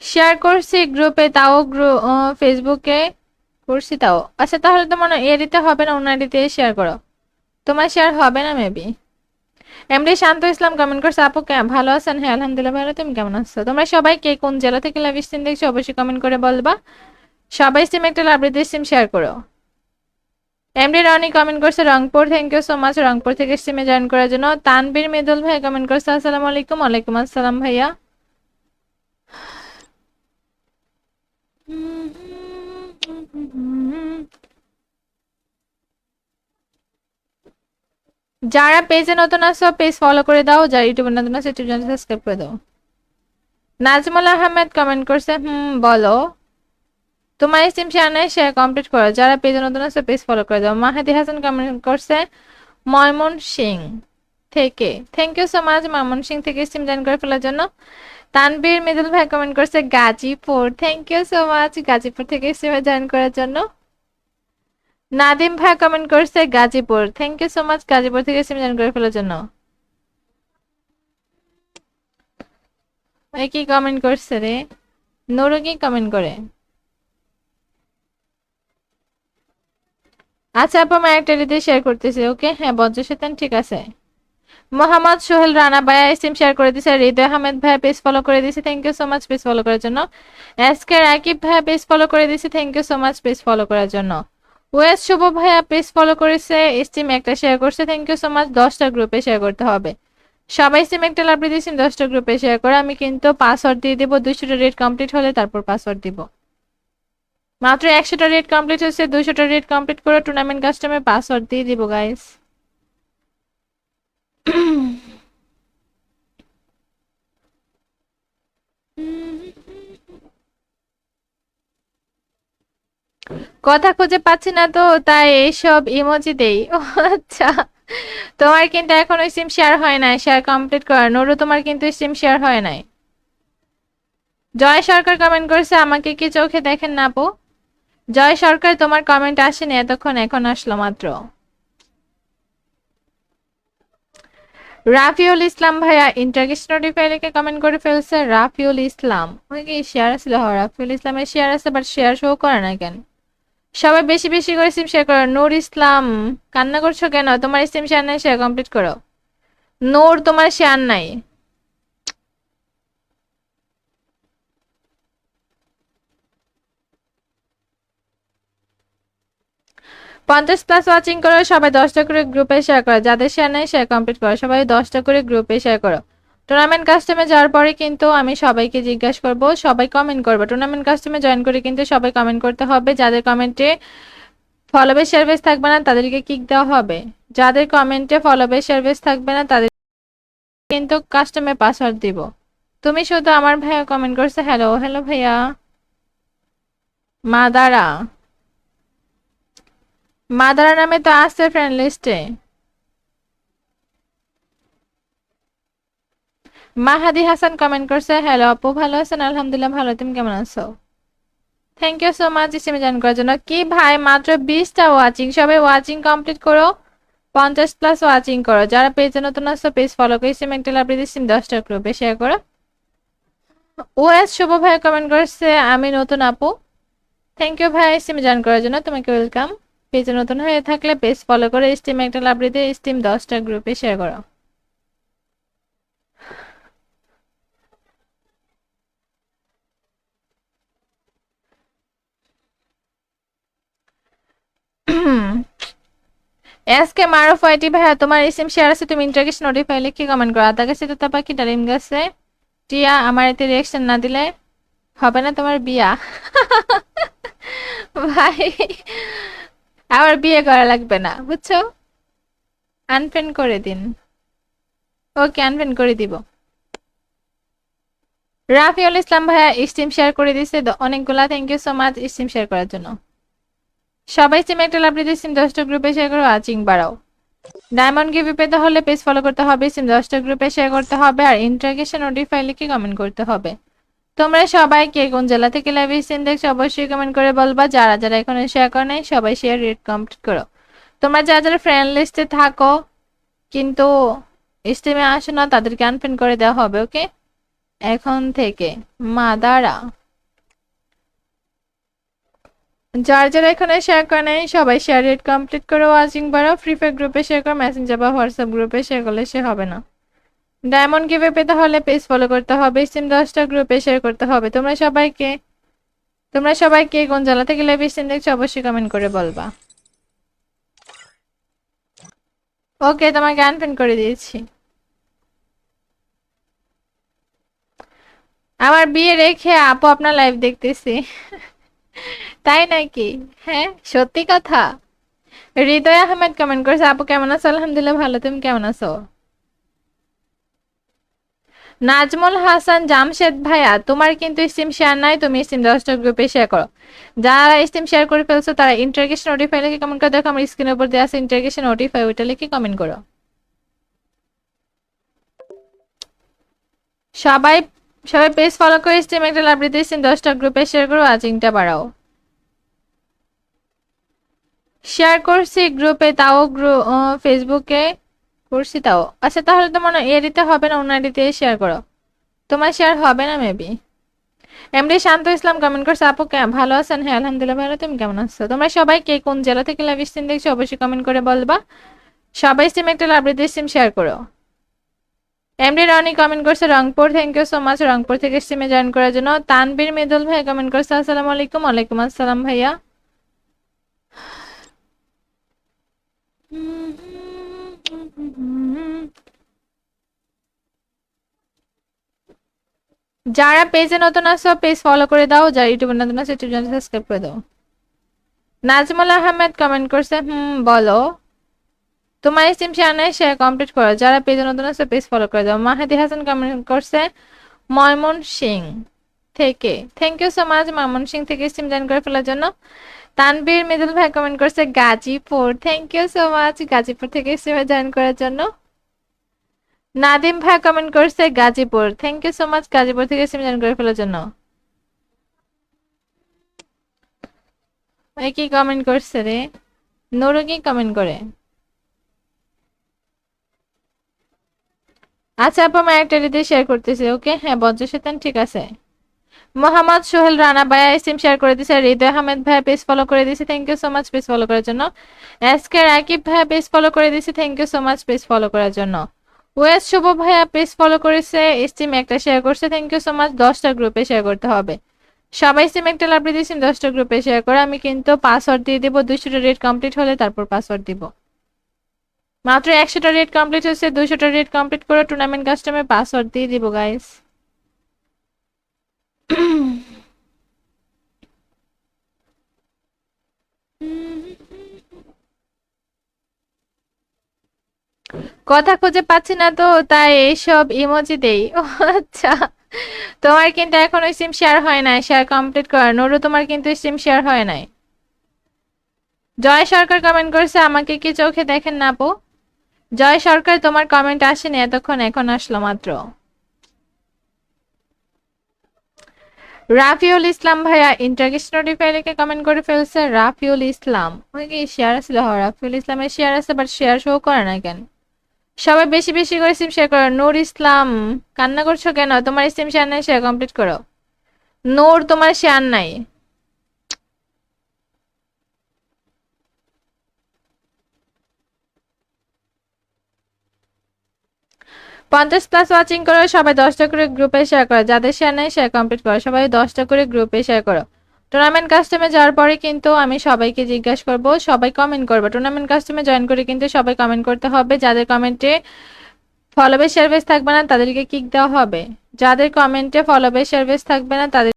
শেয়ার করছি গ্রুপে, তাও ফেসবুকে করছি তাও। আচ্ছা তাহলে তো মনে হয় এডিতে হবে না, অন্য এডিতে শেয়ার করো। তোমার শেয়ার হবে না মেবি। এমডি শান্ত ইসলাম কমেন্ট করছে, আপু ভালো আছেন? হ্যাঁ আলহামদুলিল্লাহ ভালো, তুমি কেমন আছো? তোমরা সবাই কে কোন জেলা থেকে লাইভ স্ট্রিম দেখছো অবশ্যই কমেন্ট করে বলবা। সবাই স্ট্রিম একটা লাভ দিতে স্ট্রিম শেয়ার করো। এমডি রনি কমেন্ট করছে Rangpur, thank you so much Rangpur থেকে স্ট্রিমে জয়েন করার জন্য। তানবীর মৃদুল ভাই কমেন্ট করছে আসসালামু আলাইকুম। ওয়ালাইকুম আসসালাম ভাইয়া। যারা পেজে নতুন আসো পেজ ফলো করে দাও, যারা ইউটিউবে নতুন আসো ইউটিউব চ্যানেল সাবস্ক্রাইব করে দাও। নাজমুল আহমেদ কমেন্ট করছে বলো। তোমার স্ট্রিম শেয়ার নাই, শেয়ার কমপ্লিট করো। যারা পেজে নতুন আছে পেজ ফলো করে দাও। মাহাদি হাসান কমেন্ট করছে ময়মনসিং থেকে, thank you so much Mymensingh থেকে স্ট্রিম জয়েন করে ফেলার জন্য। তানবীর মৃদুল ভাই কমেন্ট করছে Gazipur, thank you so much Gazipur থেকে স্ট্রিমে জয়েন করার জন্য। নাদিম ভাই কমেন্ট করছে Gazipur, thank you so much Gazipur থেকে স্ট্রিম জয়েন করে ফেলার জন্য। কি কমেন্ট করছে রে? নুরু কি কমেন্ট করে? আচ্ছা আপা আমি একটা রিতে শেয়ার করতেছি, ওকে? হ্যাঁ বজ্র শয়তান, ঠিক আছে। মোহাম্মদ সোহেল রানা ভাইয়া স্ট্রিম শেয়ার করে দিয়েছে, হৃদয় আহমেদ ভাইয়া পেজ ফলো করে দিয়েছে, thank you so much page follow করার জন্য। এসকে রাকিব ভাইয়া পেজ ফলো করে দিয়েছে, thank you so much page follow করার জন্য। ওয়েস শুভ ভাইয়া পেজ ফলো করেছে, স্ট্রিম একটা শেয়ার করছে, থ্যাংক ইউ সো মাচ। 10টা গ্রুপে শেয়ার করতে হবে। সবাই স্ট্রিম একটা লাভ দিয়েছি, 10টা গ্রুপে শেয়ার করে। আমি কিন্তু পাসওয়ার্ড দিয়ে দেবো, 200টা রেট কমপ্লিট হলে তারপর পাসওয়ার্ড দিব। মাত্র 100টা রেট কমপ্লিট হচ্ছে, 200টা রেট কমপ্লিট করে টুর্নামেন্ট কাস্টমে পাসওয়ার্ড দিয়ে দিব গাইস। কথা খুঁজে পাচ্ছি না তো তাই এইসব ইমোজি দেই। ও আচ্ছা, তোমার কিন্তু এখনো সিম শেয়ার হয় নাই, শেয়ার কমপ্লিট করা। নুরু তোমার কিন্তু সিম শেয়ার হয় নাই। জয় সরকার কমেন্ট করেছে, আমাকে কি চোখে দেখেন না আপু? জয় সরকার তোমার কমেন্ট আসেনি এতক্ষণ, এখন আসলো মাত্র। রাফিউল ইসলাম ভাইয়া ইন্টারগেশন নোটিফাই লিখে কমেন্ট করে ফেলছে। রাফিউল ইসলাম ওই কি শেয়ার আছিল? রাফিউল ইসলামের শেয়ার আছে বাট শেয়ার শো করে না কেন? সবাই বেশি বেশি করে সিম শেয়ার করো। নূর ইসলাম কান্না করছো কেন? তোমার সিম শেয়ার নাই, শেয়ার কমপ্লিট করো। নূর তোমার শেয়ার নাই। পঞ্চাশ প্লাস ওয়াচিং করো, সবাই 10টা করে গ্রুপে শেয়ার করো। যাদের শেয়ার নাই শেয়ার কমপ্লিট করো, সবাই 10টা করে গ্রুপে শেয়ার করো। টুর্নামেন্ট কাস্টমে যাওয়ার পরে কিন্তু আমি সবাইকে জিজ্ঞাসা করব, সবাই কমেন্ট করবে। টুর্নামেন্ট কাস্টমে জয়েন করে কিন্তু সবাই কমেন্ট করতে হবে। যাদের কমেন্টে ফলোবে সার্ভিস থাকবে না তাদেরকে কিক দেওয়া হবে। যাদের কমেন্টে ফলোবে সার্ভিস থাকবে না তাদের কিন্তু কাস্টমে পাসওয়ার্ড দিব। তুমি শুধু আমার ভাইয়া কমেন্ট করছে হ্যালো হ্যালো ভাইয়া। মাদারা, মাদারা নামে তো আছে ফ্রেন্ড লিস্টে। মাহাদি হাসান কমেন্ট করছে হ্যালো আপু, ভালো আছেন? আলহামদুলিল্লাহ ভালো, তুমি কেমন আছো? থ্যাংক ইউ সো মাচ ইসিমে জয়েন করার জন্য। কি ভাই, মাত্র 20টা ওয়াচিং, সবাই ওয়াচিং কমপ্লিট করো, 50+ ওয়াচিং করো। যারা পেজে নতুন আসছো পেজ ফলো করে ইসিম একটা লাভ দিয়ে ইসিম 10টা গ্রুপে শেয়ার করো। ওএস শুভ ভাই কমেন্ট করছে আমি নতুন আপু। থ্যাংক ইউ ভাই ইসিমে জয়েন করার জন্য, তোমাকে ওয়েলকাম। পেজে নতুন হয়ে থাকলে পেজ ফলো করে স্টিম একটা লাভ দিয়ে স্টিম 10টা গ্রুপে শেয়ার করো। এসকে মারুফ আইটি ভাইয়া, তোমার ইসিম শেয়ার আছে, তুমি ইন্টারগেশন নোটিফাই লিখে কমেন্ট করো। আদা গাছে তোতা পাখি ডালিম গাছে টিয়া, আমার এতে রিয়াকশন না দিলে হবে না তোমার বিয়া। ভাই আমার বিয়ে করা লাগবে না বুঝছো, আনফ্রেন্ড করে দিন। ওকে আনফ্রেন্ড করে দিব। রাফিউল ইসলাম ভাইয়া স্টিম শেয়ার করে দিছে অনেকগুলা, thank you so much stream share করার জন্য। সবাই স্টিম একটা লাভ দিয়ে স্টিম 10টা গ্রুপে শেয়ার করো, ওয়াচিং বাড়াও। ডায়মন্ড গিফট পেতে হলে পেজ ফলো করতে হবে, স্টিম 10টা গ্রুপে শেয়ার করতে হবে, আর ইন্টারগেশন নোটিফাই লিখে কমেন্ট করতে হবে। তোমরা সবাই কে কোন জেলা থেকে লাইভ স্ট্রিম দেখছো অবশ্যই কমেন্ট করে বলবা। যারা যারা এখনো শেয়ার করে নাই সবাই শেয়ার রেট কমপ্লিট করো। তোমরা যারা যারা ফ্রেন্ড লিস্টে থাকো কিন্তু স্ট্রিমে আসো না তাদেরকে আনফ্রেন্ড করে দেওয়া হবে, ওকে এখন থেকে। মাদারা, যার যারা এখানে শেয়ার করে নাই সবাই শেয়ার রেট কমপ্লিট করো, ওয়াচিং বাড়াও। ফ্রি ফায়ার গ্রুপে শেয়ার করো, মেসেঞ্জার বা হোয়াটসঅ্যাপ গ্রুপে শেয়ার করলে সে হবে না। ডায়মন্ড গিভে পেতে হলে পেজ ফলো করতে হবে, স্ট্রিম 10টা গ্রুপে শেয়ার করতে হবে। তোমরা সবাইকে কোন জেলা থেকে লাইভ স্ট্রিম দেখছো অবশ্যই কমেন্ট করে বলবা। ওকে তোমাকে আনফ্রেন্ড করে দিয়েছি। আমার বিয়ে রেখে আপু আপনার লাইভ দেখতেছি। তাই নাকি? হ্যাঁ সত্যি কথা। হৃদয় আহমেদ কমেন্ট করেছে আপু কেমন আছো? আলহামদুলিল্লাহ ভালো, তুমি কেমন আছো? নাজমুল হাসান জামশেদ ভাইয়া, তোমার কিন্তু স্টিম শেয়ার নাই, তুমি স্টিম 10টা গ্রুপে শেয়ার করো। যারা স্টিম শেয়ার করে ফেলছো তারা ইন্টারগেশন নোটিফাই লিখে কমেন্ট করে দেখো, আমার স্ক্রিনের উপর দেওয়া আছে ইন্টারগেশন নোটিফাই, ওইটা লিখে কমেন্ট করো। সবাই সবাই পেজ ফলো করে স্টিম একটা লাভ দিতে স্টিম 10টা গ্রুপে শেয়ার করো, ওয়াচিংটা বাড়াও। শেয়ার করছি গ্রুপে, তাও ফেসবুকে করছি তাও। আচ্ছা তাহলে তো মনে হয় এডিতে হবে না, অন্য আইডিতে শেয়ার করো, তোমার শেয়ার হবে না মেবি। এমডি শান্ত ইসলাম কমেন্ট করছে আপু ভালো আছেন? হ্যাঁ আলহামদুলিল্লাহ ভালো, তুমি কেমন আছো? তোমরা সবাই কে কোন জেলা থেকে লাইভ স্ট্রিম দেখছো অবশ্যই কমেন্ট করে বলবা। সবাই স্ট্রিম একটা লাভ দিতে স্ট্রিম শেয়ার করো। এমডি রনি কমেন্ট করছে Rangpur, thank you so much Rangpur থেকে স্ট্রিমে জয়েন করার জন্য। তানবীর মৃদুল ভাই কমেন্ট করছে আসসালামু আলাইকুম। ওয়ালাইকুম আসসালাম ভাইয়া। যারা পেজে নতুন আসো পেজ ফলো করে দাও, যারা ইউটিউবে নতুন আসো ইউটিউব চ্যানেল সাবস্ক্রাইব করে দাও। নাজমুল আহমেদ কমেন্ট করছে বলো। তোমার স্ট্রিম শেয়ার নাই, শেয়ার কমপ্লিট করো। যারা পেজে নতুন আসো পেজ ফলো করে দাও। মাহাদি হাসান কমেন্ট করছে ময়মনসিং থেকে, thank you so much Mymensingh থেকে স্ট্রিম জয়েন করে ফেলার জন্য। তানবীর মৃদুল ভাই কমেন্ট করছে Gazipur, thank you so much Gazipur থেকে স্ট্রিমে জয়েন করার জন্য। নাদিম ভাই কমেন্ট করছে Gazipur, thank you so much Gazipur থেকে স্ট্রিম জয়েন করে ফেলার জন্য। কি কমেন্ট করছে রে? নুরু কি কমেন্ট করে? আচ্ছা আপু আমি একটা দিয়ে শেয়ার করতেছি, ওকে হ্যাঁ বজ্র শয়তান ঠিক আছে। মোহাম্মদ সোহেল রানা ভাইয়া স্ট্রিম শেয়ার করে দিয়েছে, হৃদয় আহমেদ ভাইয়া পেজ ফলো করে দিয়েছে, thank you so much page follow করার জন্য। এসকে রাকিব ভাইয়া পেজ ফলো করে দিয়েছে, thank you so much page follow করার জন্য। ওয়েস শুভ ভাইয়া পেজ ফলো করেছে, স্ট্রিম একটা শেয়ার করছে, থ্যাংক ইউ সো মাচ 10টা গ্রুপে শেয়ার করতে হবে। সবাই স্ট্রিম একটা লাভ দিয়েছি 10টা গ্রুপে শেয়ার করে। আমি কিন্তু পাসওয়ার্ড দিয়ে দেবো, 200টা রেট কমপ্লিট হলে তারপর পাসওয়ার্ড দিব। মাত্র 100টা রেট কমপ্লিট হচ্ছে, 200টা রেট কমপ্লিট করে টুর্নামেন্ট কাস্টমে পাসওয়ার্ড দিয়ে দিব গাইস। কথা খুঁজে পাচ্ছি না তো তাই এইসব ইমোজি দেই। ও আচ্ছা তোমার কিন্তু এখনো সিম শেয়ার হয় নাই, শেয়ার কমপ্লিট করা। নুরু তোমার কিন্তু সিম শেয়ার হয় নাই। জয় সরকার কমেন্ট করেছে, আমাকে কি চোখে দেখেন না আপু? জয় সরকার তোমার কমেন্ট আসেনি এতক্ষণ, এখন আসলো মাত্র। রাফিউল ইসলাম ভাইয়া ইন্টারগেস্ট নোটিফাই লিখে কমেন্ট করে ফেলছে। রাফিউল ইসলাম ওই কি শেয়ার আছে? হ, রাফিউল ইসলামের শেয়ার আছে, বাট শেয়ার শো করে না কেন? সবাই বেশি বেশি করে সিম শেয়ার করো। নূর ইসলাম কান্না করছো কেন? তোমার সিম শেয়ার নাই, শেয়ার কমপ্লিট করো। নূর তোমার শেয়ার নাই। 50+ ওয়াচিং করো, সবাই 10টা করে গ্রুপে শেয়ার করো। যাদের শেয়ার নাই শেয়ার কমপ্লিট করো, সবাই 10টা করে গ্রুপে শেয়ার করো। টুর্নামেন্ট কাস্টমে যাওয়ার পরে কিন্তু আমি সবাইকে জিজ্ঞাসা করব, সবাই কমেন্ট করবে। টুর্নামেন্ট কাস্টমে জয়েন করে কিন্তু সবাই কমেন্ট করতে হবে। যাদের কমেন্টে ফলোবে সার্ভিস থাকবে না তাদেরকে কিক দেওয়া হবে। যাদের কমেন্টে ফলোবে সার্ভিস থাকবে না তাদের